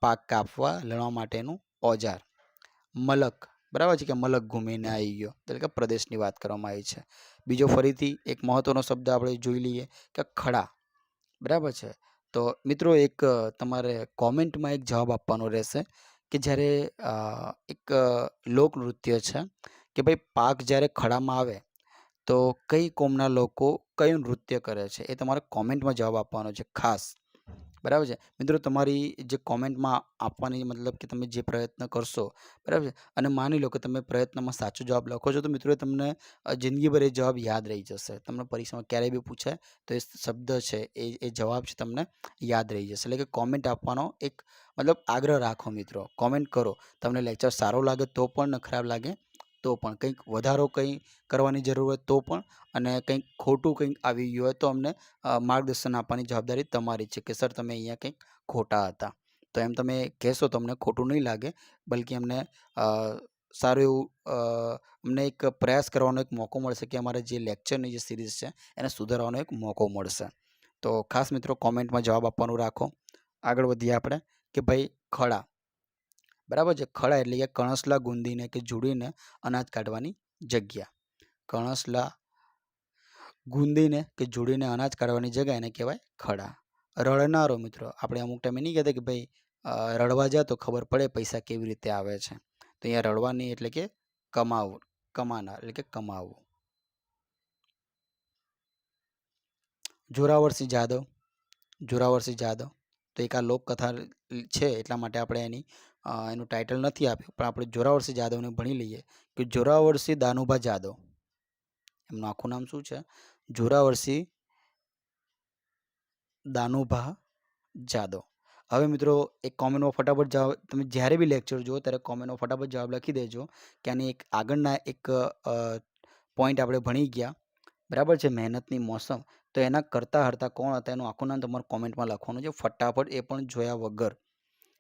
પાક કાપવા લણવા માટેનું ઓજાર. મલક. બરાબર છે કે મલક ઘૂમીને આવી ગયો એટલે કે પ્રદેશની વાત કરવામાં આવી છે. બીજો ફરીથી એક મહત્વનો શબ્દ આપણે જોઈ લઈએ કે ખડા. બરાબર છે. તો મિત્રો એક તમારે કોમેન્ટમાં એક જવાબ આપવાનો રહેશે કે જ્યારે એક લોકનૃત્ય છે કે ભાઈ પાક જ્યારે ખડામાં આવે તો કઈ કોમના લોકો કયું નૃત્ય કરે છે એ તમારે કોમેન્ટમાં જવાબ આપવાનો છે ખાસ. બરાબર છે મિત્રો, તમારી જે કોમેન્ટમાં આપવાની મતલબ કે તમે જે પ્રયત્ન કરશો, બરાબર છે, અને માની લો કે તમે પ્રયત્નમાં સાચો જવાબ લખો છો તો મિત્રો તમને જિંદગીભર એ જવાબ યાદ રહી જશે. તમને પરીક્ષામાં ક્યારેય બી પૂછાય તો એ શબ્દ છે, એ જવાબ છે, તમને યાદ રહી જશે. એટલે કે કોમેન્ટ આપવાનો એક મતલબ આગ્રહ રાખો મિત્રો, કોમેન્ટ કરો. તમને લેક્ચર સારો લાગે તો પણ, ને ખરાબ લાગે તો પણ, કંઈક વધારો કંઈ કરવાની જરૂર હોય તો પણ, અને કંઈક ખોટું કંઈક આવી ગયું હોય તો અમને માર્ગદર્શન આપવાની જવાબદારી તમારી છે કે સર તમે અહીંયા કંઈક ખોટા હતા. તો એમ તમે કહેશો તો અમને ખોટું નહીં લાગે, બલ્કિ અમને સારું એવું અમને એક પ્રયાસ કરવાનો એક મોકો મળશે કે અમારા જે લેક્ચરની જે સિરીઝ છે એને સુધારવાનો એક મોકો મળશે. તો ખાસ મિત્રો કોમેન્ટમાં જવાબ આપવાનું રાખો. આગળ વધીએ આપણે કે ભાઈ ખડા, બરાબર છે, ખડા એટલે કે કણસલા ગુંદીને કે જોડીને અનાજ કાઢવાની જગ્યા. કણસલા ગુંદીને કે જોડીને અનાજ કાઢવાની જગ્યા એને કહેવાય ખડા. રડનારો મિત્રો, આપણે અમુક ટાઈમે નહીં કહેતા કે ભાઈ રડવા જા તો ખબર પડે પૈસા કેવી રીતે આવે છે. તો અહીંયા રડવાની એટલે કે કમાવું, કમાનાર એટલે કે કમાવવું. જોરાવરસિંહ જાદવ, જોરાવરસિંહ જાદવ તો એક આ લોકકથા છે એટલા માટે આપણે એનું ટાઇટલ નથી આપ્યું, પણ આપણે જોરાવરસિંહ જાદવને ભણી લઈએ કે જોરાવરસિંહ દાનુભા જાદવ. એમનું આખું નામ શું છે? જોરાવરસિંહ દાનુભા જાદવ. હવે મિત્રો એક કોમેન્ટમાં ફટાફટ જવાબ, તમે જ્યારે બી લેક્ચર જુઓ ત્યારે કોમેન્ટમાં ફટાફટ જવાબ લખી દેજો કે આની એક આગળના એક પોઈન્ટ આપણે ભણી ગયા, બરાબર છે, મહેનતની મોસમ. તો એના કરતા હરતા કોણ હતા એનું આખું નામ તમારે કોમેન્ટમાં લખવાનું છે ફટાફટ, એ પણ જોયા વગર,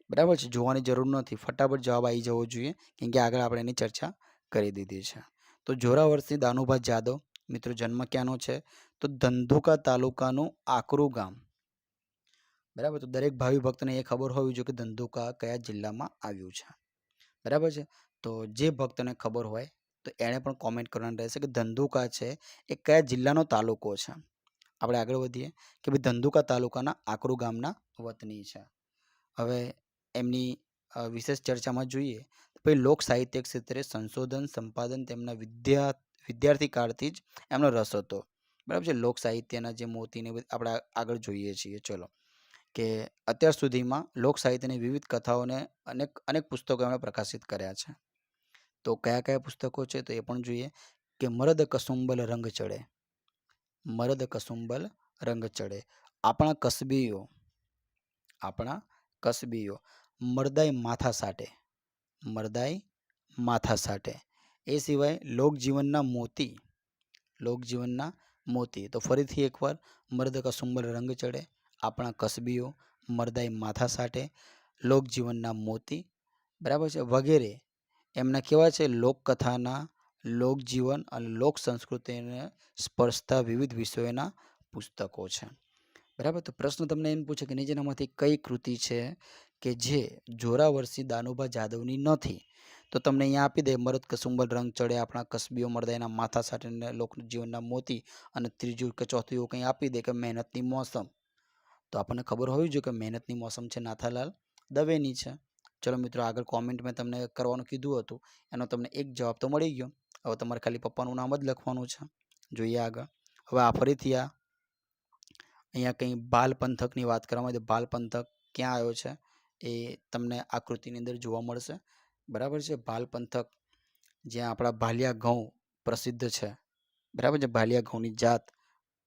બરાબર છે, જોવાની જરૂર નથી, ફટાફટ જવાબ આવી જવો જોઈએ કેમ કે આગળ આપણે એની ચર્ચા કરી દીધી છે. તો જોરાવરસિંહ દાનુભા જાદવ મિત્રો જન્મ ક્યાંનો છે? તો ધંધુકા તાલુકાનું આકરું ગામ, બરાબર. તો દરેક ભાવિ ભક્તને એ ખબર હોવી જોઈએ કે ધંધુકા કયા જિલ્લામાં આવ્યું છે, બરાબર છે. તો જે ભક્તને ખબર હોય તો એણે પણ કોમેન્ટ કરવાનું રહેશે કે ધંધુકા છે એ કયા જિલ્લાનો તાલુકો છે. આપણે આગળ વધીએ કે ભાઈ ધંધુકા તાલુકાના આકરું ગામના વતની છે. હવે એમની વિશેષ ચર્ચામાં જોઈએ તો ભાઈ લોક સાહિત્ય ક્ષેત્રે સંશોધન સંપાદન તેમના વિદ્યાર્થી કાળથી જ એમનો રસ હતો, બરાબર છે. લોક સાહિત્યના જે મોતીને આપણે આગળ જોઈએ છીએ. ચલો કે અત્યાર સુધીમાં લોક સાહિત્યની વિવિધ કથાઓને અનેક પુસ્તકો એમણે પ્રકાશિત કર્યા છે. તો કયા કયા પુસ્તકો છે તો એ પણ જોઈએ કે મરદ કસુંબલ રંગ ચડે, મરદ કસુંબલ રંગ ચડે, આપણા કસબીઓ, આપણા કસબીઓ, મરદાઈ માથા સાટે, મરદાઈ માથા સાટે. એ સિવાય લોકજીવનના મોતી, લોકજીવનના મોતી. તો ફરીથી એકવાર મર્દ કસુંબલ રંગ ચડે, આપણા કસબીઓ, મરદાઈ માથા સાટે, લોકજીવનના મોતી, બરાબર છે, વગેરે એમના કેવા છે લોકકથાના, લોકજીવન અને લોક સંસ્કૃતિને સ્પર્શતા વિવિધ વિષયોના પુસ્તકો છે, બરાબર. તો પ્રશ્ન તમને એમ પૂછે કે નીચેનામાંથી કઈ કૃતિ છે કે જે જોરાવરસિંહ દાનુભા જાદવની નથી? તો તમને અહીંયા આપી દે મરદ કસુંબલ રંગ ચડે, આપણા કસબીઓ, મરદાઈના માથા સાટીને લોકજીવનના મોતી, અને ત્રીજું કે ચોથું એવું કંઈ આપી દે કે મહેનતની મોસમ. તો આપણને ખબર હોવી જોઈએ કે મહેનતની મોસમ છે નાથાલાલ દવેની છે. ચલો મિત્રો આગળ કોમેન્ટ મેં તમને કરવાનું કીધું હતું એનો તમને એક જવાબ તો મળી ગયો. હવે તમારે ખાલી પપ્પાનું નામ જ લખવાનું છે. જોઈએ આગળ. હવે આ ફરીથી અહીંયા કંઈ બાલ પંથકની વાત કરવામાં આવે તો બાલ પંથક ક્યાં આવ્યો છે એ તમને આકૃતિની અંદર જોવા મળશે, બરાબર છે. બાલ પંથક જ્યાં આપણા ભાલિયા ઘઉં પ્રસિદ્ધ છે, બરાબર છે, ભાલિયા ઘઉંની જાત,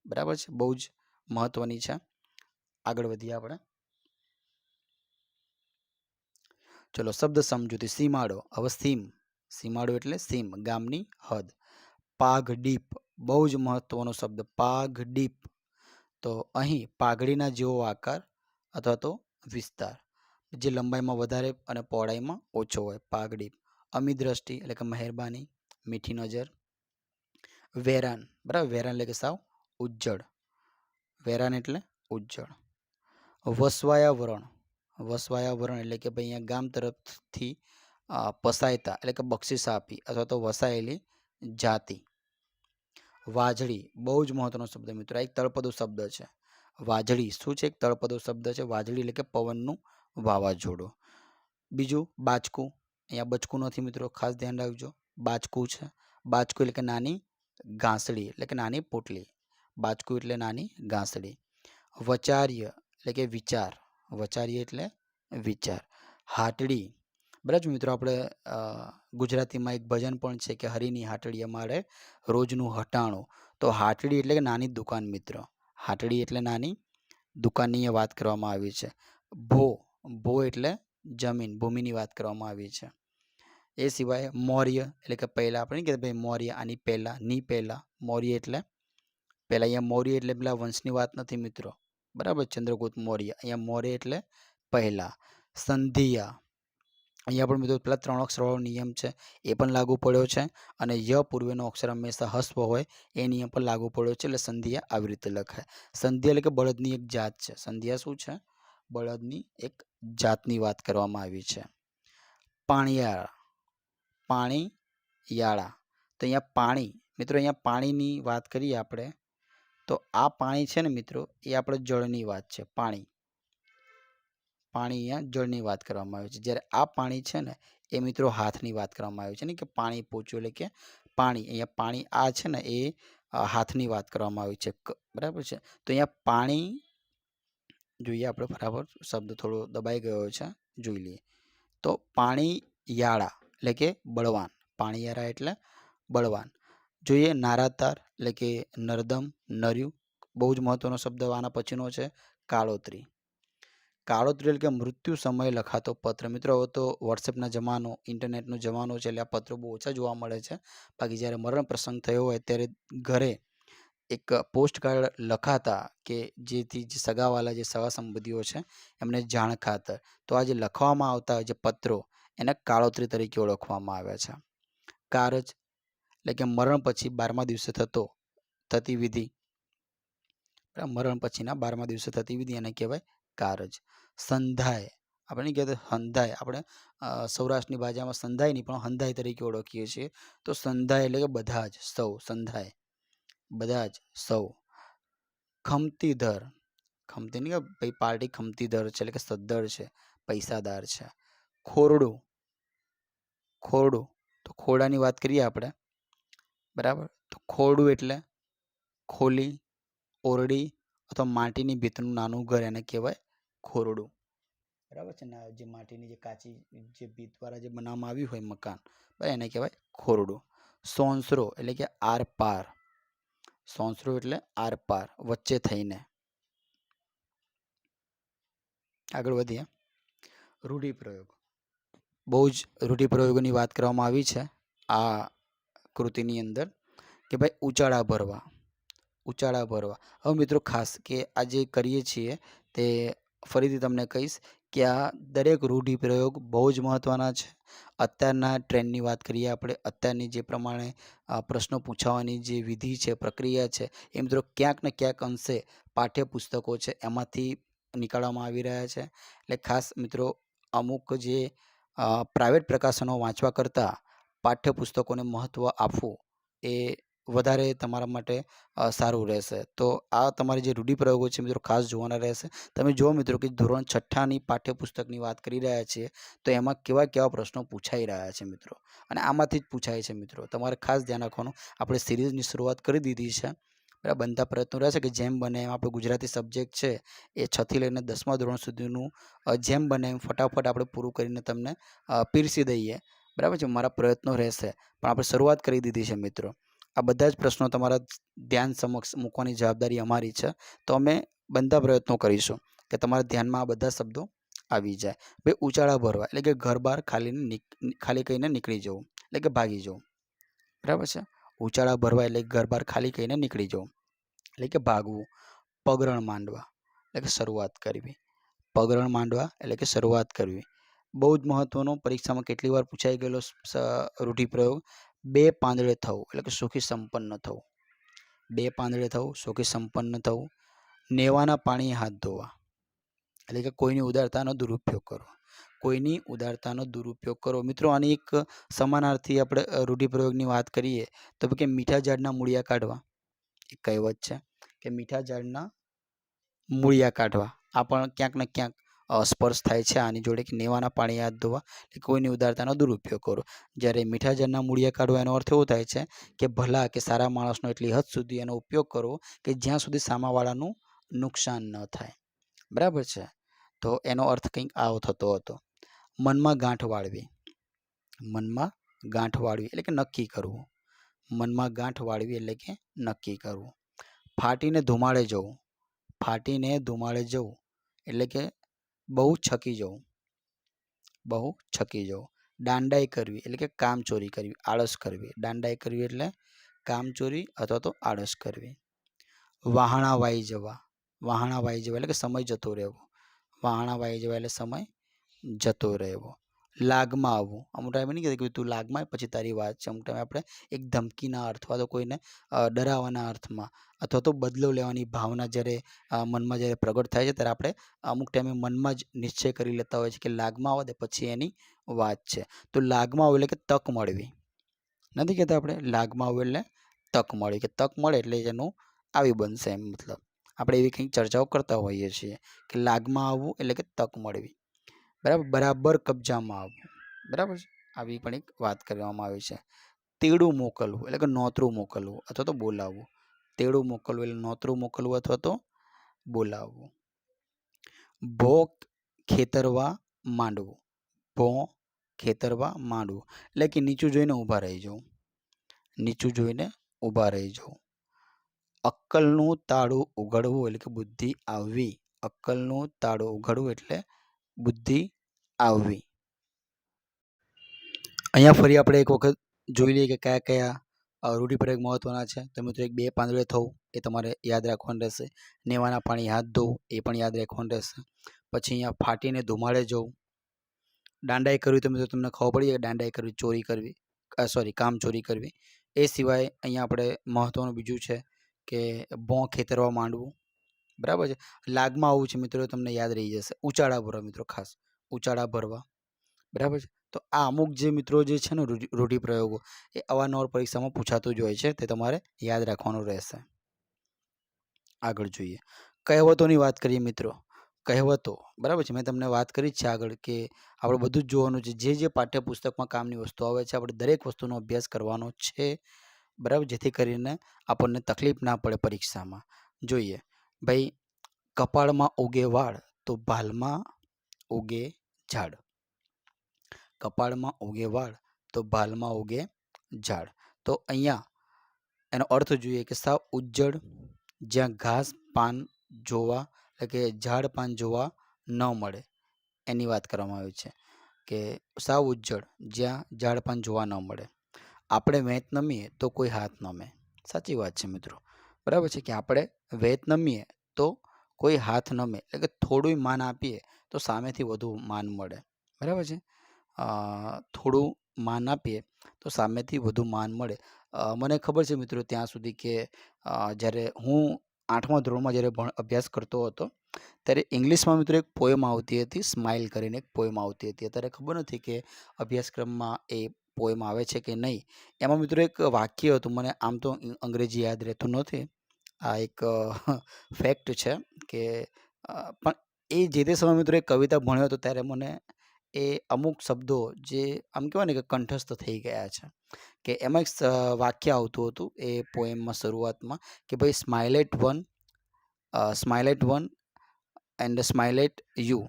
બરાબર છે, બહુ જ મહત્વની છે. આગળ વધીએ આપણે. ચલો શબ્દ સમજૂતી. સીમાડો, હવે સીમાડો એટલે સીમ, ગામની હદ. પાઘડીપ, બહુ જ મહત્વનો શબ્દ, પાઘડીપ. તો અહીં પાઘડીના જેવો આકાર અથવા તો વિસ્તાર, જે લંબાઈમાં વધારે અને પહોળાઈમાં ઓછો હોય, પાઘડીપ. અમી દ્રષ્ટિ એટલે કે મહેરબાની, મીઠી નજર. વેરાન, બરાબર, વેરાન એટલે કે સાવ ઉજ્જળ, વેરાન એટલે ઉજ્જળ. વસવાયાવરણ, વસવાયાવરણ એટલે કે ભાઈ અહીંયા ગામ તરફથી પસાયતા એટલે કે બક્ષિસ આપી અથવા તો વસાયેલી જાતિ. વાજળી, બહુ જ મહત્વનો શબ્દ મિત્રો, આ એક તળપદો શબ્દ છે. વાજળી શું છે? એક તળપદો શબ્દ છે. વાજળી એટલે કે પવનનું વાવાઝોડું. બીજું બાચકું, અહીંયા બચકું નથી મિત્રો, ખાસ ધ્યાન રાખજો, બાચકું છે. બાચકું એટલે કે નાની ઘાસડી એટલે કે નાની પોટલી, બાચકું એટલે નાની ઘાસડી, વચાર્ય એટલે કે વિચાર, વચાર્ય એટલે વિચાર, હાટડી. બરાબર છે મિત્રો, આપણે ગુજરાતીમાં એક ભજન પણ છે કે હરીની હાટડી અમારે રોજનું હટાણું. તો હાટડી એટલે કે નાની દુકાન મિત્રો, હાટડી એટલે નાની દુકાનની અહીંયા વાત કરવામાં આવી છે. ભો, ભો એટલે જમીન, ભૂમિની વાત કરવામાં આવી છે. એ સિવાય મૌર્ય એટલે કે પહેલાં, આપણે કે ભાઈ મૌર્ય આની પહેલાં, ની પહેલાં, મૌર્ય એટલે પહેલાં. અહીંયા મૌર્ય એટલે પેલા વંશની વાત નથી મિત્રો, બરાબર, ચંદ્રગુપ્ત મૌર્ય. અહીંયા મૌર્ય એટલે પહેલાં. સંધિયા, અહીંયા પણ મિત્રો પેલા 3 અક્ષરવાળો નિયમ છે એ પણ લાગુ પડ્યો છે, અને ય પૂર્વેનો અક્ષર હંમેશા હસ્વ હોય એ નિયમ પણ લાગુ પડ્યો છે. એટલે સંધિયા આવી રીતે લખાય. સંધિયા એટલે કે બળદની એક જાત છે. સંધિયા શું છે? બળદની એક જાતની વાત કરવામાં આવી છે. પાણીયાળા, પાણીયાળા, તો અહીંયા પાણી મિત્રો, અહીંયા પાણીની વાત કરીએ આપણે તો આ પાણી છે ને મિત્રો એ આપણે જળની વાત છે. પાણી, પાણી અહીંયા જળની વાત કરવામાં આવે છે. જ્યારે આ પાણી છે ને એ મિત્રો હાથની વાત કરવામાં આવે છે ને, કે પાણી પહોંચ્યું એટલે કે પાણી. અહીંયા પાણી આ છે ને એ હાથની વાત કરવામાં આવી છે, બરાબર છે. તો અહીંયા પાણી જોઈએ આપણે, બરાબર, શબ્દ થોડો દબાઈ ગયો છે, જોઈ લઈએ. તો પાણીયાળા એટલે કે બળવાન, પાણીયાળા એટલે બળવાન. જોઈએ નારાતાર એટલે કે નર્દમ, નર્યું. બહુ જ મહત્વનો શબ્દ આના પછીનો છે કાળોતરી. કાળોતરી એટલે કે મૃત્યુ સમયે લખાતો પત્ર. મિત્રો હવે તો વોટ્સએપના જમાનો, ઇન્ટરનેટનો જમાનો છે એટલે આ પત્રો બહુ ઓછા જોવા મળે છે. બાકી જ્યારે મરણ પ્રસંગ થયો હોય ત્યારે ઘરે એક પોસ્ટ કાર્ડ લખાતા, કે જેથી જે સગાવાલા, જે સગા સંબંધીઓ છે એમને જાણ ખાતર. તો આ જે લખવામાં આવતા જે પત્રો એને કાળોતરી તરીકે ઓળખવામાં આવે છે. કારજ એટલે કે મરણ પછી 12મા દિવસે થતી વિધિ, મરણ પછીના 12મા દિવસે થતી વિધિ એને કહેવાય કારજ. સંધાય, આપણે નહીં કહેતા હંધાય, આપણે સૌરાષ્ટ્રની ભાષામાં સંધાય નહીં પણ હંધાય તરીકે ઓળખીએ છીએ. તો સંધાય એટલે કે બધા જ, સૌ, સંધાય બધા જ, સૌ. ખમતીધર, ખમતી નહીં કે ભાઈ પાર્ટી ખમતીધર છે એટલે કે સદ્ધર છે, પૈસાદાર છે. ખોરડું, ખોરડું, તો ખોરડાની વાત કરીએ આપણે, બરાબર. તો ખોરડું એટલે ખોલી, ઓરડી અથવા માટીની ભીતનું નાનું ઘર એને કહેવાય ખોરડું, બરાબર છે ને. જે માટીની જે કાચી જે ભીત દ્વારા જે બનાવવામાં આવ્યું હોય મકાન, બરાબર, એને કહેવાય ખોરડું. સોંસરો એટલે કે આર પાર, સોંસરો એટલે આર પાર, વચ્ચે થઈને. આગળ વધીએ. રૂઢિપ્રયોગ, બહુ જ રૂઢિપ્રયોગોની વાત કરવામાં આવી છે આ કૃતિની અંદર, કે ભાઈ ઉચાળા ભરવા, ઉચાળા ભરવા. હવે મિત્રો ખાસ કે આ જે કરીએ છીએ તે ફરીથી તમને કહીશ કે આ દરેક રૂઢિપ્રયોગ બહુ જ મહત્ત્વના છે. અત્યારના ટ્રેન્ડની વાત કરીએ આપણે, અત્યારની જે પ્રમાણે પ્રશ્નો પૂછાવાની જે વિધિ છે, પ્રક્રિયા છે, એ મિત્રો ક્યાંક ને ક્યાંક અંશે પાઠ્યપુસ્તકો છે એમાંથી નીકાળવામાં આવી રહ્યા છે. એટલે ખાસ મિત્રો અમુક જે પ્રાઇવેટ પ્રકાશનો વાંચવા કરતાં પાઠ્યપુસ્તકોને મહત્ત્વ આપવું એ વધારે તમારા માટે સારું રહેશે. તો આ તમારી જે રૂઢિપ્રયોગો છે મિત્રો ખાસ જોવાના રહેશે. તમે જુઓ મિત્રો કે ધોરણ 6ની પાઠ્યપુસ્તકની વાત કરી રહ્યા છીએ તો એમાં કેવા કેવા પ્રશ્નો પૂછાઈ રહ્યા છે મિત્રો, અને આમાંથી જ પૂછાય છે મિત્રો. તમારે ખાસ ધ્યાન રાખવાનું. આપણે સિરીઝની શરૂઆત કરી દીધી છે, બરાબર. બનતા પ્રયત્નો રહેશે કે જેમ બને એમ આપણે ગુજરાતી સબ્જેક્ટ છે એ 6થી લઈને 10મા ધોરણ સુધીનું જેમ બને એમ ફટાફટ આપણે પૂરું કરીને તમને પીરસી દઈએ, બરાબર છે. મારા પ્રયત્નો રહેશે, પણ આપણે શરૂઆત કરી દીધી છે મિત્રો. આ બધા જ પ્રશ્નો તમારા ધ્યાન સમક્ષ મૂકવાની જવાબદારી અમારી છે. તો અમે બનતા પ્રયત્નો કરીશું કે તમારા ધ્યાનમાં આ બધા શબ્દો આવી જાય. ભાઈ ઉચાળા ભરવા એટલે કે ઘર બહાર ખાલી કહીને નીકળી જવું, એટલે કે ભાગી જવું, બરાબર છે. ઉચાળા ભરવા એટલે ઘર બહાર ખાલી કહીને નીકળી જવું, એટલે કે ભાગવું. પગરણ માંડવા એટલે કે શરૂઆત કરવી, પગરણ માંડવા એટલે કે શરૂઆત કરવી. બહુ જ મહત્ત્વનો, પરીક્ષામાં કેટલી વાર પૂછાઈ ગયેલો રૂઢિપ્રયોગ. બે પાંદડે થવું એટલે કે સુખી સંપન્ન થવું, બે પાંદડે થવું, સુખી સંપન્ન થવું. નેવાના પાણીએ હાથ ધોવા એટલે કે કોઈની ઉદારતાનો દુરુપયોગ કરવો, કોઈની ઉદારતાનો દુરુપયોગ કરવો. મિત્રો આની એક સમાનાર્થી આપણે રૂઢિપ્રયોગની વાત કરીએ તો કે મીઠા ઝાડના મૂળિયા કાઢવા, એક કહેવત છે કે મીઠા ઝાડના મૂળિયા કાઢવા. આ પણ ક્યાંક ને ક્યાંક સ્પર્શ થાય છે આની જોડે કે નેવાના પાણી હાથ ધોવા એટલે કોઈની ઉદારતાનો દુરુપયોગ કરો. જ્યારે મીઠા જળના મૂળિયા કાઢવા એનો અર્થ એવો થાય છે કે ભલા કે સારા માણસનો એટલી હદ સુધી એનો ઉપયોગ કરવો કે જ્યાં સુધી સામાવાળાનું નુકસાન ન થાય. બરાબર છે. તો એનો અર્થ કંઈક આવો થતો હતો. મનમાં ગાંઠ વાળવી. મનમાં ગાંઠ વાળવી એટલે કે નક્કી કરવું. મનમાં ગાંઠ વાળવી એટલે કે નક્કી કરવું. ફાટીને ધુમાડે જવું. ફાટીને ધુમાડે જવું એટલે કે બહુ છકી જવું. બહુ છકી જવું. દાંડાઈ કરવી એટલે કે કામચોરી કરવી, આળસ કરવી. દાંડાઈ કરવી એટલે કામચોરી અથવા તો આળસ કરવી. વહાણા વાઈ જવા. વહાણા વાઈ જવા એટલે કે સમય જતો રહેવો. વહાણા વાઈ જવા એટલે સમય જતો રહેવો. લાગમાં આવવું. અમુક ટાઈમે નહીં કહેતા કે તું લાગમાં આવ પછી તારી વાત છે. અમુક ટાઈમે આપણે એક ધમકીના અર્થ અથવા તો કોઈને ડરાવવાના અર્થમાં અથવા તો બદલો લેવાની ભાવના જ્યારે મનમાં જ્યારે પ્રગટ થાય છે ત્યારે આપણે અમુક ટાઈમે મનમાં જ નિશ્ચય કરી લેતા હોય છે કે લાગમાં આવે પછી એની વાત છે. તો લાગમાં આવું એટલે કે તક મળવી. નથી કહેતા આપણે લાગમાં આવું એટલે તક મળવી, કે તક મળે એટલે એનું આવી બનશે એમ મતલબ. આપણે એવી કંઈક ચર્ચાઓ કરતા હોઈએ છીએ કે લાગમાં આવવું એટલે કે તક મળવી. બરાબર. બરાબર કબજામાં આવવું. બરાબર છે. આવી પણ એક વાત કરવામાં આવી છે. તેડું મોકલવું એટલે કે નોતરું મોકલવું અથવા તો બોલાવવું. તેડું મોકલવું એટલે નોતરું મોકલવું અથવા તો બોલાવવું. ભો ખેતરવા માંડવું. ભો ખેતરવા માંડવું એટલે કે નીચું જોઈને ઊભા રહી જવું. નીચું જોઈને ઊભા રહી જવું. અક્કલનું તાળું ઉઘડવું એટલે કે બુદ્ધિ આવવી. અક્કલનું તાળું ઉઘડવું એટલે બુદ્ધિ આવવી. અહીંયા ફરી આપણે એક વખત જોઈ લઈએ કે કયા કયા રૂઢિપ્રયોગ મહત્વના છે. તો મિત્રો એક બે પાંદડે થવું એ તમારે યાદ રાખવાનું રહેશે. નેવાના પાણી હાથ ધોવું એ પણ યાદ રાખવાનું રહેશે. પછી અહીંયા ફાટીને ધુમાડે જવું. દાંડાઈ કરવી તો મિત્રો તમને ખબર પડી જાય દાંડાઈ કરવી ચોરી કરવી, કામ ચોરી કરવી. એ સિવાય અહીંયા આપણે મહત્વનું બીજું છે કે ભોં ખેતરવા માંડવું. બરાબર છે. લાગમાં આવવું છે મિત્રો, તમને યાદ રહી જશે. ઉચાળા ભરવા મિત્રો, ખાસ ઉચાળા ભરવા. બરાબર છે. તો આ અમુક જે મિત્રો જે છે ને રૂઢિપ્રયોગો એ અવારનવાર પરીક્ષામાં પૂછાતું જ હોય છે, તે તમારે યાદ રાખવાનું રહેશે. આગળ જોઈએ. કહેવતોની વાત કરીએ મિત્રો. કહેવતો બરાબર છે. મેં તમને વાત કરી જ છે આગળ કે આપણે બધું જ જોવાનું છે. જે પાઠ્યપુસ્તકમાં કામની વસ્તુ આવે છે આપણે દરેક વસ્તુનો અભ્યાસ કરવાનો છે. બરાબર, જેથી કરીને આપણને તકલીફ ના પડે પરીક્ષામાં. જોઈએ ભાઈ, કપાળમાં ઉગે વાળ તો ભાલમાં ઉગે ઝાડ. કપાળમાં ઉગે વાળ તો ભાલમાં ઉગે ઝાડ. તો અહીંયા એનો અર્થ જોઈએ કે સાવ ઉજ્જડ જ્યાં ઘાસ પાન જોવા એટલે કે ઝાડ પાન જોવા ન મળે એની વાત કરવામાં આવી છે કે સાવ ઉજ્જડ જ્યાં ઝાડ પાન જોવા ન મળે. આપણે વેત નમીએ તો કોઈ હાથ નમે. સાચી વાત છે મિત્રો. બરાબર છે કે આપણે વેત નમીએ તો કોઈ હાથ નમે એટલે કે થોડું માન આપીએ તો સામેથી વધુ માન મળે. બરાબર છે. થોડું માન આપીએ તો સામેથી વધુ માન મળે. મને ખબર છે મિત્રો ત્યાં સુધી કે જ્યારે હું 8મા ધોરણમાં જ્યારે અભ્યાસ કરતો હતો ત્યારે ઇંગ્લિશમાં મિત્રો એક પોએમ આવતી હતી, સ્માઇલ કરીને એક પોએમ આવતી હતી. અત્યારે ખબર નથી કે અભ્યાસક્રમમાં એ પોએમ આવે છે કે નહીં. એમાં મિત્રો એક વાક્ય હતું, મને આમ તો અંગ્રેજી યાદ રહેતું નથી, આ એક ફેક્ટ છે કે પણ એ જે તે સમયે મિત્રો એક કવિતા ભણ્યો હતો ત્યારે મને એ અમુક શબ્દો જે આમ કહેવાય ને કે કંઠસ્થ થઈ ગયા છે. કે એમાં એક વાક્ય આવતું હતું એ પોએમમાં શરૂઆતમાં કે ભાઈ smile at one and smile at you.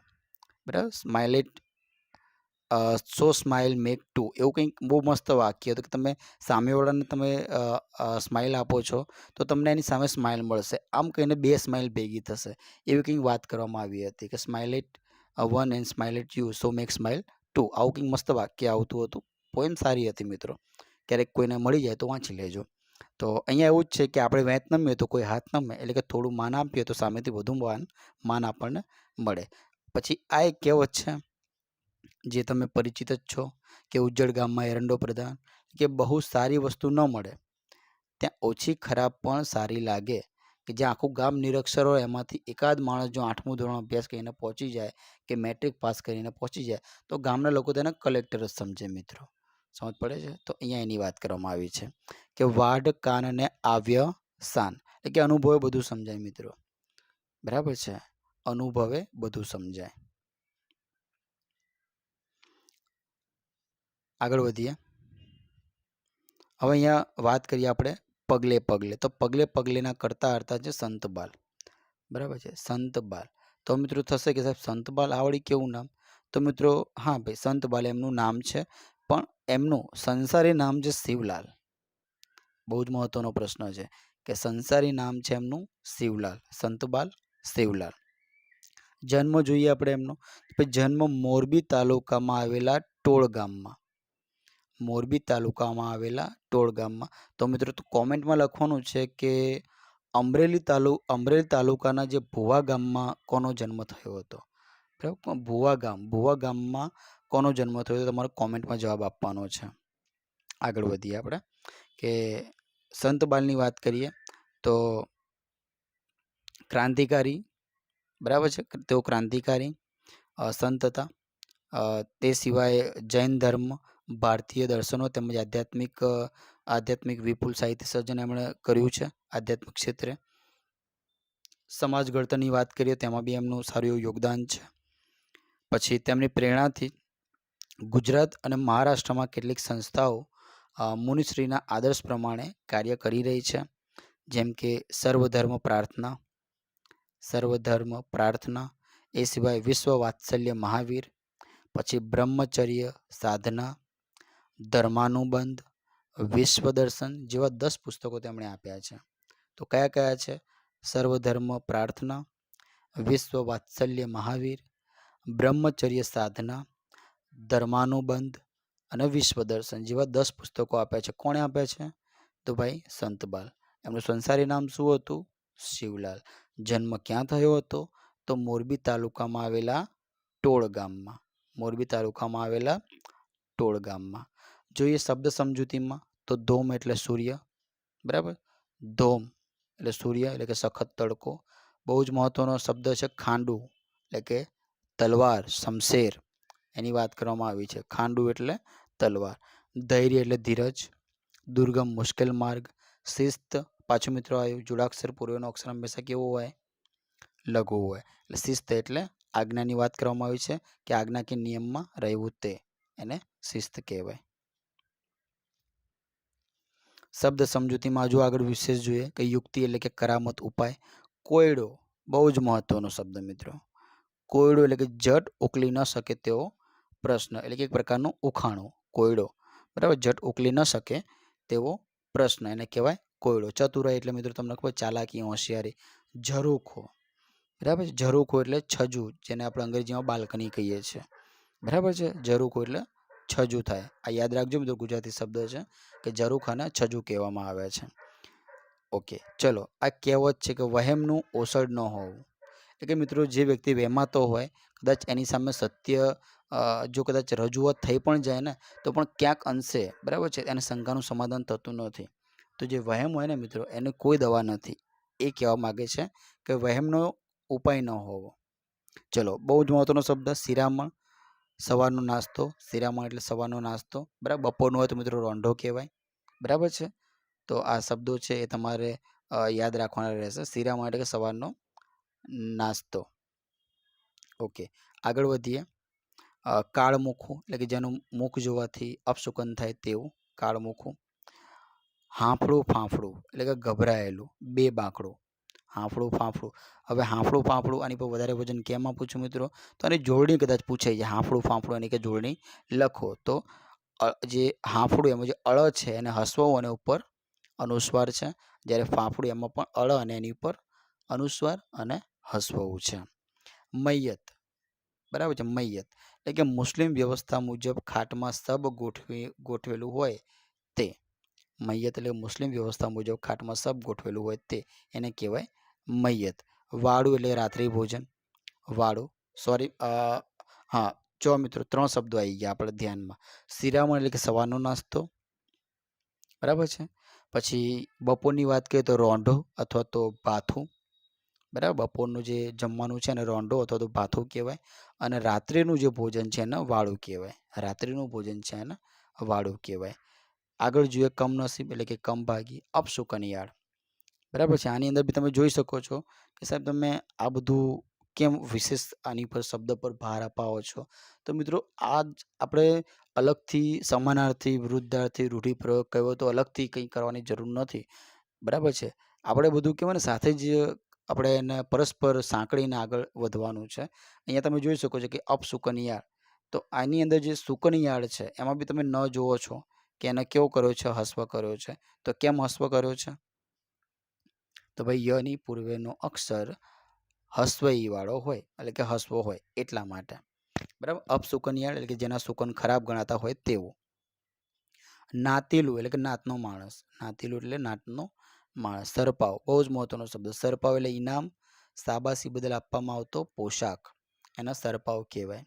બરાબર, smile at so smile make to, એવું કંઈક બહુ મસ્ત વાક્ય હતું કે તમે સામેવાળાને તમે સ્માઇલ આપો છો તો તમને એની સામે સ્માઇલ મળશે. આમ કહીને 2 સ્માઇલ ભેગી થશે એવી કંઈક વાત કરવામાં આવી હતી કે smile at one and smile at you so make smile too. આવું કંઈક મસ્ત વાક્ય આવતું હતું. પોએમ સારી હતી મિત્રો, ક્યારેક કોઈને મળી જાય તો વાંચી લેજો. તો અહીંયા એવું જ છે કે આપણે વેત નમીએ તો કોઈ હાથ નમે એટલે કે થોડું માન આપીએ તો સામેથી વધુ માન આપણને મળે. પછી આ એક કહેવત છે જે તમે પરિચિત જ છો કે ઉજ્જડ ગામમાં એરંડો પ્રધાન, કે બહુ સારી વસ્તુ ન મળે ત્યાં ઓછી ખરાબ પણ સારી લાગે. કે જ્યાં આખું ગામ નિરક્ષર હોય એમાંથી એકાદ માણસ જો 8મું ધોરણ અભ્યાસ કરીને પહોંચી જાય કે મેટ્રિક પાસ કરીને પહોંચી જાય તો ગામના લોકો તેને કલેક્ટર જ સમજે મિત્રો. સમજ પડે છે. તો અહીંયા એની વાત કરવામાં આવી છે કે વાઢ કાનને આવ્ય સાન એટલે કે અનુભવે બધું સમજાય મિત્રો. બરાબર છે. અનુભવે બધું સમજાય. આગળ વધીએ. હવે અહીંયા વાત કરીએ આપણે પગલે પગલે. તો પગલે પગલેના કરતા અર્થા છે સંતબાલ. બરાબર છે, સંતબાલ. તો મિત્રો થશે કે સાહેબ સંતબાલ આવડી કેવું નામ? તો મિત્રો હા ભાઈ, સંતબાલ એમનું નામ છે, પણ એમનું સંસારી નામ છે શિવલાલ. બહુ જ મહત્વનો પ્રશ્ન છે કે સંસારી નામ છે એમનું શિવલાલ, સંતબાલ શિવલાલ. જન્મ જોઈએ આપણે એમનો. જન્મ મોરબી તાલુકામાં આવેલા ટોળ ગામમાં. મોરબી તાલુકામાં આવેલા ટોળ ગામમાં. તો મિત્રો તો કોમેન્ટમાં લખવાનું છે કે અમરેલી તાલુકાના જે ભુવા ગામમાં કોનો જન્મ થયો હતો. બરાબર, ભુવા ગામમાં કોનો જન્મ થયો હતો તમારે કોમેન્ટમાં જવાબ આપવાનો છે. આગળ વધીએ આપણે કે સંતબાલની વાત કરીએ તો ક્રાંતિકારી, બરાબર છે, તેઓ ક્રાંતિકારી સંત હતા. તે સિવાય જૈન ધર્મ, ભારતીય દર્શનો તેમજ આધ્યાત્મિક વિપુલ સાહિત્ય સર્જન એમણે કર્યું છે આધ્યાત્મિક ક્ષેત્રે. સમાજ ઘડતરની વાત કરીએ તેમાં બી એમનું સારું એવું યોગદાન છે. પછી તેમની પ્રેરણાથી ગુજરાત અને મહારાષ્ટ્રમાં કેટલીક સંસ્થાઓ મુનિશ્રીના આદર્શ પ્રમાણે કાર્ય કરી રહી છે, જેમ કે સર્વધર્મ પ્રાર્થના, એ સિવાય વિશ્વ વાત્સલ્ય મહાવીર, પછી બ્રહ્મચર્ય સાધના, ધર્માનુબંધ, વિશ્વ દર્શન જેવા 10 પુસ્તકો તેમણે આપ્યા છે. તો કયા કયા છે? સર્વધર્મ પ્રાર્થના, વિશ્વ વાત્સલ્ય મહાવીર, બ્રહ્મચર્ય સાધના, ધર્માનુબંધ અને વિશ્વ દર્શન જેવા 10 પુસ્તકો આપ્યા છે. કોણે આપ્યા છે? તો ભાઈ સંતબાલ. એમનું સંસારી નામ શું હતું? શિવલાલ. જન્મ ક્યાં થયો હતો? તો મોરબી તાલુકામાં આવેલા ટોળ ગામમાં. જોઈએ શબ્દ સમજૂતીમાં તો ધોમ એટલે સૂર્ય, બરાબર, ધોમ એટલે સૂર્ય એટલે કે સખત તડકો. બહુ જ મહત્વનો શબ્દ છે ખાંડુ એટલે કે તલવાર, શમશેર, એની વાત કરવામાં આવી છે. ખાંડુ એટલે તલવાર. ધૈર્ય એટલે ધીરજ, દુર્ગમ મુશ્કેલ માર્ગ, શિસ્ત, પાછું મિત્રો આવ્યું જોડાક્ષર પૂર્વનો અક્ષર હંમેશા કેવો હોય? લઘુ હોય. એટલે શિસ્ત એટલે આજ્ઞાની વાત કરવામાં આવી છે કે આજ્ઞા કે નિયમમાં રહેવું, તે એને શિસ્ત કહેવાય. શબ્દ સમજૂતીમાં હજુ આગળ વિશેષ જોઈએ કે યુક્તિ એટલે કે કરામત, ઉપાય. કોયડો બહુ જ મહત્વનો શબ્દ મિત્રો. કોયડો એટલે કે જટ ઉકલી ન શકે તેવો પ્રશ્ન, એટલે કે એક પ્રકારનું ઉખાણું. કોયડો, બરાબર, જટ ઉકલી ન શકે તેવો પ્રશ્ન એને કહેવાય કોયડો. ચતુરાઈ એટલે મિત્રો તમને ખબર ચાલાકી, હોશિયારી. ઝરૂખો, બરાબર છે, ઝરૂખો એટલે છજુ, જેને આપણે અંગ્રેજીમાં બાલ્કની કહીએ છીએ. બરાબર છે, ઝરૂખો એટલે છજુ થાય. આ યાદ રાખજો મિત્રો, ગુજરાતી શબ્દ છે કે ઝરૂખાને છજુ કહેવામાં આવે છે. ઓકે, ચલો. આ કહેવત છે કે વહેમનું ઓસડ ન હોવું. એટલે કે મિત્રો જે વ્યક્તિ વહેમાતો હોય, કદાચ એની સામે સત્ય જો કદાચ રજૂઆત થઈ પણ જાય ને તો પણ ક્યાંક અંશે, બરાબર છે, એને શંકાનું સમાધાન થતું નથી. તો જે વહેમ હોય ને મિત્રો એને કોઈ દવા નથી. એ કહેવા માગે છે કે વહેમનો ઉપાય ન હોવો. ચલો, બહુ જ મહત્વનો શબ્દ શિરામણ, સવારનો નાસ્તો. શિરામણ એટલે સવારનો નાસ્તો, બરાબર. બપોરનો હોય તો મિત્રો રોંઢો કહેવાય, બરાબર છે. તો આ શબ્દો છે એ તમારે યાદ રાખવાના રહેશે. શિરામણ એટલે કે સવારનો નાસ્તો. ઓકે, આગળ વધીએ. કાળમુખું એટલે કે જેનું મુખ જોવાથી અપશુકન થાય તેવું, કાળમુખું. હાંફળું ફાંફળું એટલે કે ગભરાયેલું, બે બાંકડું. હાંફળું ફાંફળું. હવે હાંફળું ફાંફળું આની પર વધારે વજન કેમ આપું છું મિત્રો? તો આની જોડણી કદાચ પૂછાઈ જાય. હાંફળું ફાંફળું એની કે જોડણી લખો તો જે હાંફળું એમાં જે અળ છે એને હસવાવું અને ઉપર અનુસ્વાર છે, જ્યારે ફાંફળું એમાં પણ અળ અને એની ઉપર અનુસ્વાર અને હસવાવું છે. મૈયત, બરાબર છે, મૈયત એટલે કે મુસ્લિમ વ્યવસ્થા મુજબ ખાટમાં સબ ગોઠવેલું હોય તે. મૈયત એટલે મુસ્લિમ વ્યવસ્થા મુજબ ખાટમાં સબ ગોઠવેલું હોય તે, એને કહેવાય મૈયત. વાળું એટલે રાત્રિ ભોજન. વાળું, સોરી, હા, જો મિત્રો 3 શબ્દો આવી ગયા આપણે ધ્યાનમાં. શિરામણ એટલે કે સવારનો નાસ્તો, બરાબર છે. પછી બપોરની વાત કરીએ તો રોંઢો અથવા તો ભાથું, બરાબર. બપોરનું જે જમવાનું છે એને રોંઢો અથવા તો ભાથું કહેવાય. અને રાત્રિનું જે ભોજન છે એને વાળું કહેવાય. રાત્રિનું ભોજન છે એને વાળું કહેવાય. આગળ જોઈએ કમનસીબ એટલે કે કમભાગી, અપશુકનિયાળ, બરાબર છે. આની અંદર બી તમે જોઈ શકો છો કે સાહેબ તમે આ બધું કેમ વિશેષ આની પર શબ્દ પર ભાર અપાવો છો? તો મિત્રો આ જ આપણે અલગથી સમાનાર્થી, વિરુદ્ધાર્થી, રૂઢિપ્રયોગ કહેવો તો અલગથી કંઈ કરવાની જરૂર નથી. બરાબર છે. આપણે બધું કહેવાય ને સાથે જ આપણે એને પરસ્પર સાંકળીને આગળ વધવાનું છે. અહીંયા તમે જોઈ શકો છો કે અપશુકનિયાળ, તો આની અંદર જે શુકનિયાળ છે એમાં બી તમે ન જુઓ છો કે એને કેવો કર્યો છે? હસ્વ કર્યો છે. તો કેમ હસ્વ કર્યો છે? તો ભાઈ યની પૂર્વેનો અક્ષર હસ્વ ઈ વાળો હોય એટલે કે હસ્વો હોય એટલા માટે. બરાબર. અપશુકનિયાળ એટલે કે જેના શુકન ખરાબ ગણાતા હોય તેવું. નાતીલું એટલે કે નાતનો માણસ. નાતીલું એટલે નાતનો માણસ. સરપાવ બહુ જ મહત્વનો શબ્દ. સરપાવ એટલે ઇનામ, શાબાશી બદલ આપવામાં આવતો પોશાક, એના સરપાવ કહેવાય.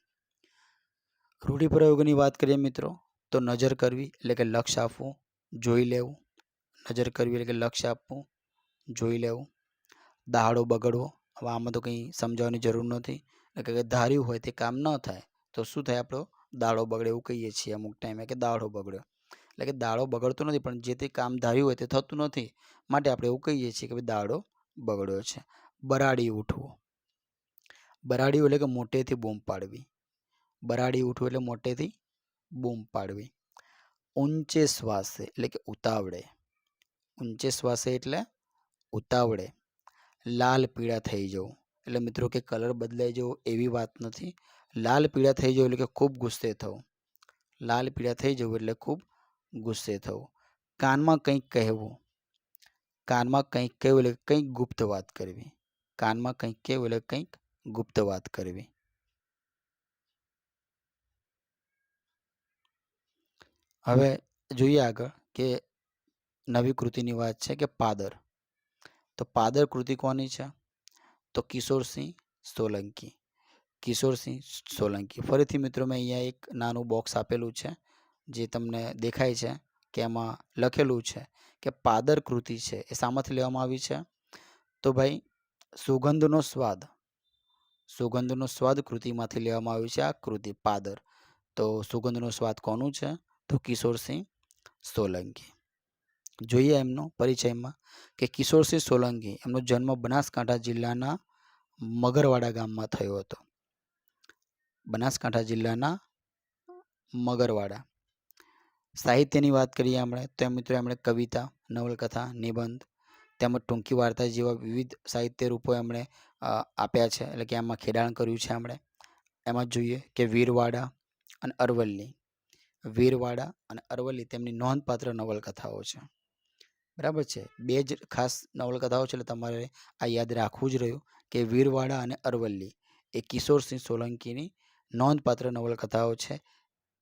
રૂઢિપ્રયોગની વાત કરીએ મિત્રો તો નજર કરવી એટલે કે લક્ષ્ય આપવું, જોઈ લેવું. નજર કરવી એટલે કે લક્ષ્ય આપવું, જોઈ લેવું. દાડો બગડવો, હવે આમાં તો કંઈ સમજાવવાની જરૂર નથી. એટલે કે ધાર્યું હોય તે કામ ન થાય તો શું થાય? આપણો દાડો બગડે એવું કહીએ છીએ અમુક ટાઈમે કે દાડો બગડ્યો. એટલે કે દાડો બગડતો નથી પણ જે તે કામ ધાર્યું હોય તે થતું નથી માટે આપણે એવું કહીએ છીએ કે ભાઈ દાડો બગડ્યો છે. બરાડી ઉઠવું. બરાડી એટલે કે મોટેથી બૂમ પાડવી. બરાડી ઉઠવું એટલે મોટેથી બૂમ પાડવી. ઊંચે શ્વાસે એટલે કે ઉતાવળે. ઊંચે શ્વાસે એટલે ઉતાવળે. લાલ પીળા થઈ જવું એટલે મિત્રો કે કલર બદલાઈ જવો એવી વાત નથી. લાલ પીળા થઈ જવું એટલે કે ખૂબ ગુસ્સે થવું. લાલ પીળા થઈ જવું એટલે ખૂબ ગુસ્સે થવું. કાનમાં કંઈક કહેવું. કાનમાં કંઈક કહેવું એટલે કંઈક ગુપ્ત વાત કરવી. કાનમાં કંઈક કહેવું એટલે કંઈક ગુપ્ત વાત કરવી. હવે જોઈએ આગળ કે નવી કૃતિની વાત છે કે પાદર. તો પાદર કૃતિ કોની છે? તો કિશોરસિંહ સોલંકી. કિશોરસિંહ સોલંકી. ફરીથી મિત્રો મેં અહીંયા એક નાનું બોક્સ આપેલું છે જે તમને દેખાય છે કે એમાં લખેલું છે કે પાદર કૃતિ છે એ શામાંથી લેવામાં આવી છે? તો ભાઈ સુગંધનો સ્વાદ. સુગંધનો સ્વાદ કૃતિમાંથી લેવામાં આવ્યું છે આ કૃતિ પાદર. તો સુગંધનો સ્વાદ કોનું છે? તો કિશોરસિંહ સોલંકી. જોઈએ એમનો પરિચયમાં કે કિશોરસિંહ સોલંકી એમનો જન્મ બનાસકાંઠા જિલ્લાના મગરવાડા ગામમાં થયો હતો. બનાસકાંઠા જિલ્લાના મગરવાડા. સાહિત્યની વાત કરીએ આપણે તો મિત્રો એમણે કવિતા, નવલકથા, નિબંધ તેમજ ટૂંકી વાર્તા જેવા વિવિધ સાહિત્ય રૂપો એમણે આપ્યા છે. એટલે કે એમાં ખેડાણ કર્યું છે એમણે. એમાં જોઈએ કે વીરવાડા અને અરવલ્લી. વીરવાડા અને અરવલ્લી તેમની નોંધપાત્ર નવલકથાઓ છે. બરાબર છે. બે જ ખાસ નવલકથાઓ છે એટલે તમારે આ યાદ રાખવું જ રહ્યું કે વીરવાડા અને અરવલ્લી એ કિશોરસિંહ સોલંકીની નોંધપાત્ર નવલકથાઓ છે.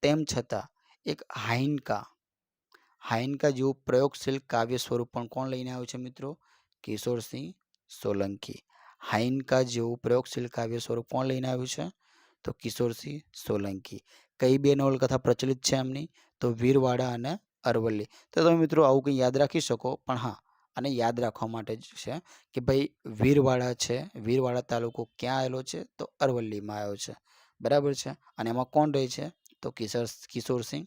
તેમ છતાં એક હાઈનકા જેવું પ્રયોગશીલ કાવ્ય સ્વરૂપ પણ કોણ લઈને આવ્યું છે મિત્રો? કિશોરસિંહ સોલંકી. હાઈનકા જેવું પ્રયોગશીલ કાવ્ય સ્વરૂપ કોણ લઈને આવ્યું છે? તો કિશોરસિંહ સોલંકી. કઈ બે નવલકથા પ્રચલિત છે એમની? તો વીરવાડા અને અરવલ્લી. તો તમે મિત્રો આવું કંઈ યાદ રાખી શકો પણ હા આને યાદ રાખવા માટે જ છે કે ભાઈ વીરવાડા છે, વીરવાડા તાલુકો ક્યાં આવેલો છે? તો અરવલ્લીમાં આવ્યો છે. બરાબર છે. અને એમાં કોણ રહે છે? તો કિશોરસિંહ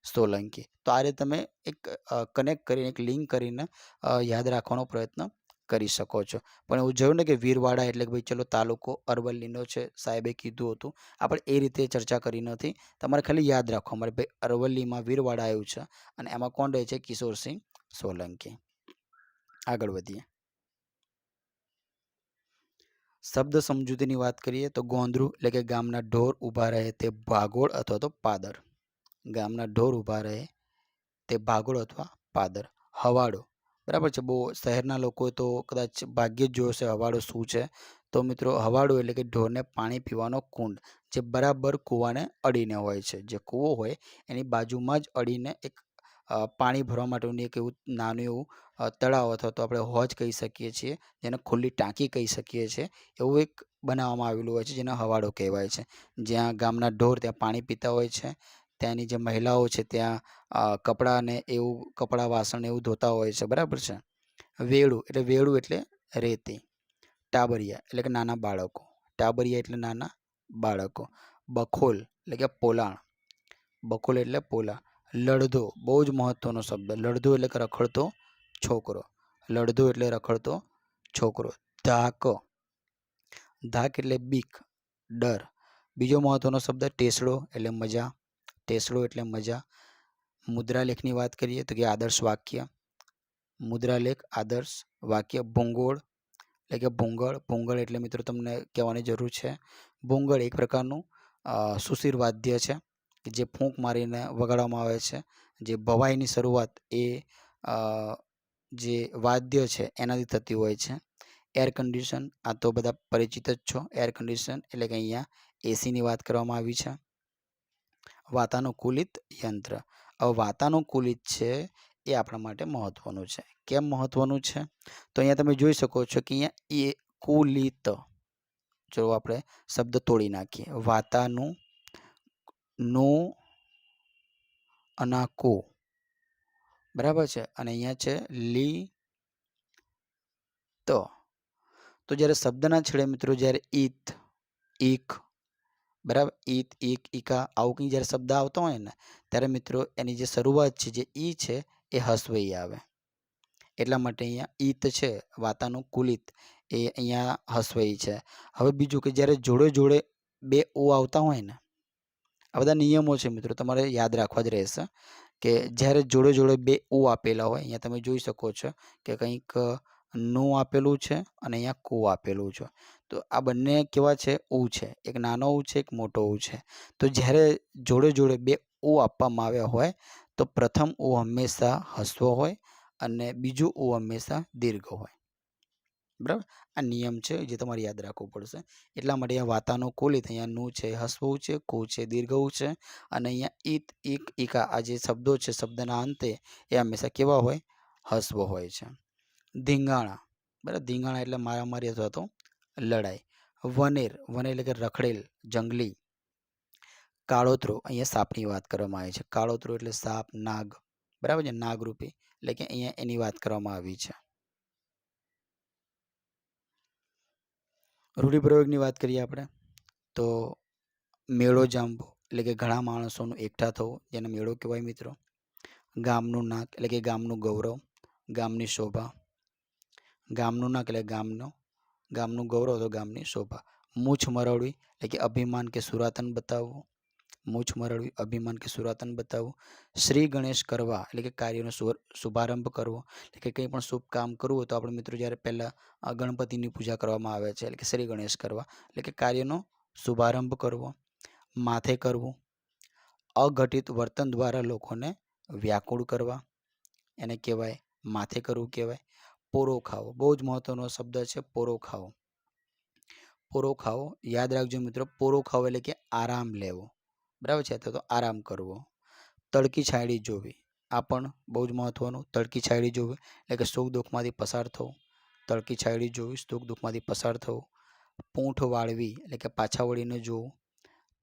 સોલંકી. તો આ રીતે તમે એક કનેક્ટ કરીને એક લિંક કરીને યાદ રાખવાનો પ્રયત્ન કરી શકો છો. પણ એવું જોયું ને કે વીરવાડા એટલે કે ભાઈ ચલો તાલુકો અરવલ્લીનો છે સાહેબે કીધું હતું. આપણે એ રીતે ચર્ચા કરી નથી. તમારે ખાલી યાદ રાખવા માટે ભાઈ અરવલ્લીમાં વીરવાડા આવ્યું છે અને એમાં કોણ રહે છે? કિશોરસિંહ સોલંકી. આગળ વધીએ. શબ્દ સમજૂતીની વાત કરીએ તો ગોંદરું એટલે કે ગામના ઢોર ઊભા રહે તે ભાગોળ અથવા તો પાદર. ગામના ઢોર ઊભા રહે તે ભાગોળ અથવા પાદર. હવાડો. બરાબર છે. બહુ શહેરના લોકો તો કદાચ ભાગ્યે જ જોયો હશે હવાડો શું છે. તો મિત્રો હવાડો એટલે કે ઢોરને પાણી પીવાનો કુંડ જે બરાબર કૂવાને અડીને હોય છે. જે કૂવો હોય એની બાજુમાં જ અડીને એક પાણી ભરવા માટેનું એક એવું નાનું એવું તળાવ અથવા તો આપણે હોજ કહી શકીએ છીએ, જેને ખુલ્લી ટાંકી કહી શકીએ છીએ, એવું એક બનાવવામાં આવેલું હોય છે જેને હવાડો કહેવાય છે. જ્યાં ગામના ઢોર ત્યાં પાણી પીતા હોય છે. ત્યાંની જે મહિલાઓ છે ત્યાં કપડાં વાસણ એવું ધોતા હોય છે. બરાબર છે. વેડું એટલે રેતી. ટાબરિયા એટલે કે નાના બાળકો. ટાબરિયા એટલે નાના બાળકો. બખોલ એટલે કે પોલાણ. બખોલ એટલે પોલા. લડધો બહુ જ મહત્વનો શબ્દ. લડધો એટલે કે રખડતો છોકરો. લડધો એટલે રખડતો છોકરો. ધાક. ધાક એટલે બીક, ડર. બીજો મહત્વનો શબ્દ ટેસડો એટલે મજા. ટેસડો એટલે મજા. મુદ્રાલેખની વાત કરીએ તો કે આદર્શ વાક્ય. મુદ્રાલેખ આદર્શ વાક્ય. ભૂંગોળ એટલે કે ભૂંગળ એટલે મિત્રો તમને કહેવાની જરૂર છે. ભૂંગળ એક પ્રકારનું સુશીર વાદ્ય છે કે જે ફૂંક મારીને વગાડવામાં આવે છે. જે ભવાઈની શરૂઆત એ જે વાદ્ય છે એનાથી થતી હોય છે. એર કન્ડિશન, આ તો બધા પરિચિત જ છો. એર કન્ડિશન એટલે કે અહીંયા એસીની વાત કરવામાં આવી છે. વાતાનુકૂલિત યંત્ર. હવે વાતાનુકૂલિત છે એ આપણા માટે મહત્વનું છે. કેમ મહત્વનું છે? તો અહીંયા તમે જોઈ શકો છો કે અહીંયા એ કુલિત, જો આપણે શબ્દ તોડી નાખીએ, વાતાનું નો અને કો, બરાબર છે, અને અહીંયા છે લી તો જ્યારે શબ્દના છેડે મિત્રો જ્યારે ઈત, ઈક, બરાબર, ઈત, ઈક, ઈકા આવું કંઈ જ્યારે શબ્દ આવતો હોય ને ત્યારે મિત્રો એની જે શરૂઆત છે જે ઈ છે એ હસ્વઈ આવે. એટલા માટે અહીંયા ઈત છે વાતાનુકૂલિત એ અહીંયા હસ્વઈ છે. હવે બીજું કે જ્યારે જોડે જોડે બે ઓ આવતા હોય ને, આ બધા નિયમો છે મિત્રો, તમારે યાદ રાખવા જ રહેશે કે જ્યારે જોડે જોડે બે ઓ આપેલા હોય, અહીંયા તમે જોઈ શકો છો કે કંઈક નો આપેલું છે અને અહીંયા કો આપેલું છે. તો આ બંને કેવા છે? ઉ છે. એક નાનો ઉ છે, એક મોટો ઉ છે. તો જ્યારે જોડે જોડે બે ઓ આપવામાં આવ્યા હોય તો પ્રથમ ઓ હંમેશા હસ્વ હોય અને બીજું ઓ હંમેશા દીર્ઘ હોય. બરાબર, આ નિયમ છે જે તમારે યાદ રાખવું પડશે. એટલા માટે અહીંયા વાતાનુકૂલિત, અહીંયા નું છે હસ્વ ઉ છે, કુ છે દીર્ઘ ઉ છે, અને અહીંયા ઈત, ઈક, ઈકા આ જે શબ્દો છે શબ્દના અંતે એ હંમેશા કેવા હોય? હસ્વ હોય છે. ધીંગાણા, બરાબર, ધીંગાણા એટલે મારામારી અથવા તો લડાઈ. વનેર, વનેર એટલે કે રખડેલ, જંગલી. કાળોતરો, અહીંયા સાપની વાત કરવામાં આવી છે. કાળોતરો એટલે સાપ, નાગ, બરાબર છે, નાગરૂપી, એટલે કે અહીંયા એની વાત કરવામાં આવી છે. રૂઢિપ્રયોગની વાત કરીએ આપણે તો મેળો જામવો એટલે કે ઘણા માણસોનું એકઠા થવું, જેને મેળો કહેવાય મિત્રો. ગામનું નાક એટલે કે ગામનું ગૌરવ, ગામની શોભા. ગામનું નાક એટલે ગામનું ગૌરવ તો ગામની શોભા. મૂછ મરડવી એટલે કે અભિમાન કે સુરાતન બતાવવું. મૂછ મરડવી, અભિમાન કે સુરાતન બતાવવું. શ્રી ગણેશ કરવા એટલે કે કાર્યનો શુભારંભ કરવો, એટલે કે કંઈ પણ શુભ કામ કરવું હોય તો આપણે મિત્રો જ્યારે પહેલાં ગણપતિની પૂજા કરવામાં આવે છે એટલે કે શ્રી ગણેશ કરવા, એટલે કે કાર્યનો શુભારંભ કરવો. માથે કરવું, અઘટિત વર્તન દ્વારા લોકોને વ્યાકુળ કરવા, એને કહેવાય માથે કરવું કહેવાય. પોરો ખાવો, બહુ જ મહત્વનો શબ્દ છે પોરો ખાવો. પોરો ખાવો યાદ રાખજો મિત્રો, પોરો ખાવો એટલે કે આરામ લેવો, બરાબર છે, તો આરામ કરવો. તડકી છાંયડી જોવી, આ પણ બહુ જ મહત્વનું. તડકી છાંયડી જોવી એટલે કે સુખ દુઃખમાંથી પસાર થવું. તડકી છાંયડી જોવી, સુખ દુઃખમાંથી પસાર થવું. પૂંઠ વાળવી એટલે કે પાછા વળીને જોવું.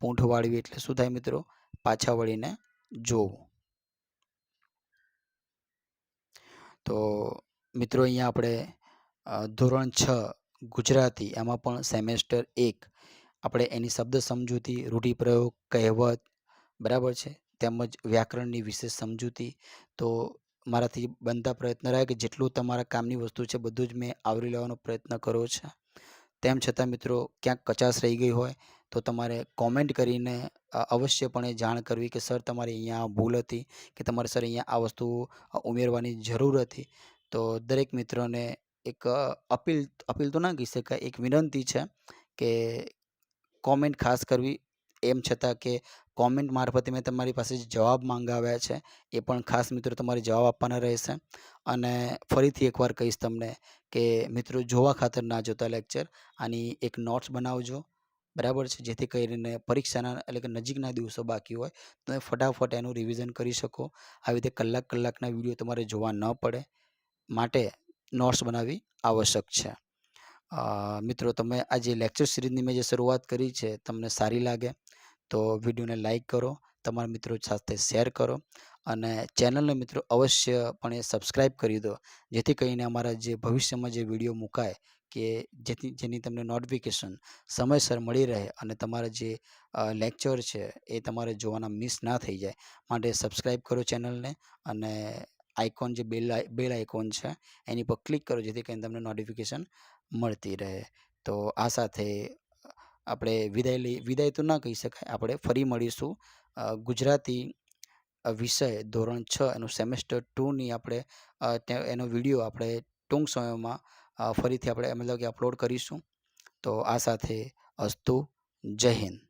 પૂંઠ વાળવી એટલે શું થાય મિત્રો? પાછા વળીને જોવું. તો મિત્રો અહીંયા આપણે ધોરણ 6 ગુજરાતી એમાં પણ સેમેસ્ટર 1 આપણે એની શબ્દ સમજૂતી, રૂઢિપ્રયોગ, કહેવત, બરાબર છે, તેમજ વ્યાકરણની વિશેષ સમજૂતી. તો મારાથી બનતા પ્રયત્ન રહ્યા કે જેટલું તમારા કામની વસ્તુ છે બધું જ મેં આવરી લેવાનો પ્રયત્ન કર્યો છે. તેમ છતાં મિત્રો ક્યાંક કચાશ રહી ગઈ હોય તો તમારે કોમેન્ટ કરીને અવશ્યપણે જાણ કરવી કે સર તમારી અહીંયા ભૂલ હતી કે તમારે સર અહીંયા આ વસ્તુ ઉમેરવાની જરૂર હતી. તો દરેક મિત્રોને એક અપીલ તો ના કહી શકાય, એક વિનંતી છે કે કોમેન્ટ ખાસ કરવી. એમ છતાં કે કોમેન્ટ મારફતે મેં તમારી પાસે જવાબ માંગાવ્યા છે એ પણ ખાસ મિત્રો તમારે જવાબ આપવાના રહેશે. અને ફરીથી એકવાર કહીશ તમને કે મિત્રો જોવા ખાતર ના જોતા લેક્ચર, આની એક નોટ્સ બનાવજો, બરાબર છે, જેથી કરીને પરીક્ષાના એટલે કે નજીકના દિવસો બાકી હોય તો તમે ફટાફટ એનું રિવિઝન કરી શકો. આવી રીતે કલાકના વિડીયો તમારે જોવા ન પડે માટે નોટ્સ બનાવવી આવશ્યક છે. મિત્રો તમે આ જે લેક્ચર સિરીઝની મેં જે શરૂઆત કરી છે તમને સારી લાગે તો વિડીયોને લાઈક કરો, તમારા મિત્રો સાથે શેર કરો અને ચેનલને મિત્રો અવશ્યપણે સબસ્ક્રાઈબ કરી દો, જેથી કરીને અમારા જે ભવિષ્યમાં જે વિડીયો મુકાય કે જેની તમને નોટિફિકેશન સમયસર મળી રહે અને તમારા જે લેક્ચર છે એ તમારે જોવાના મિસ ના થઈ જાય. માટે સબસ્ક્રાઈબ કરો ચેનલને અને આઇકોન જે બેલ આઇકોન છે એની પર ક્લિક કરો, જેથી કરીને તમને નોટિફિકેશન મળતી રહે. તો આ સાથે આપણે વિદાય તો ના કહી શકાય, આપણે ફરી મળીશું ગુજરાતી વિષય ધોરણ 6 એનું સેમેસ્ટર 2ની આપણે એનો વિડીયો આપણે ટૂંક સમયમાં ફરીથી આપણે મતલબ કે અપલોડ કરીશું. તો આ સાથે અસ્તુ, જય હિન્દ.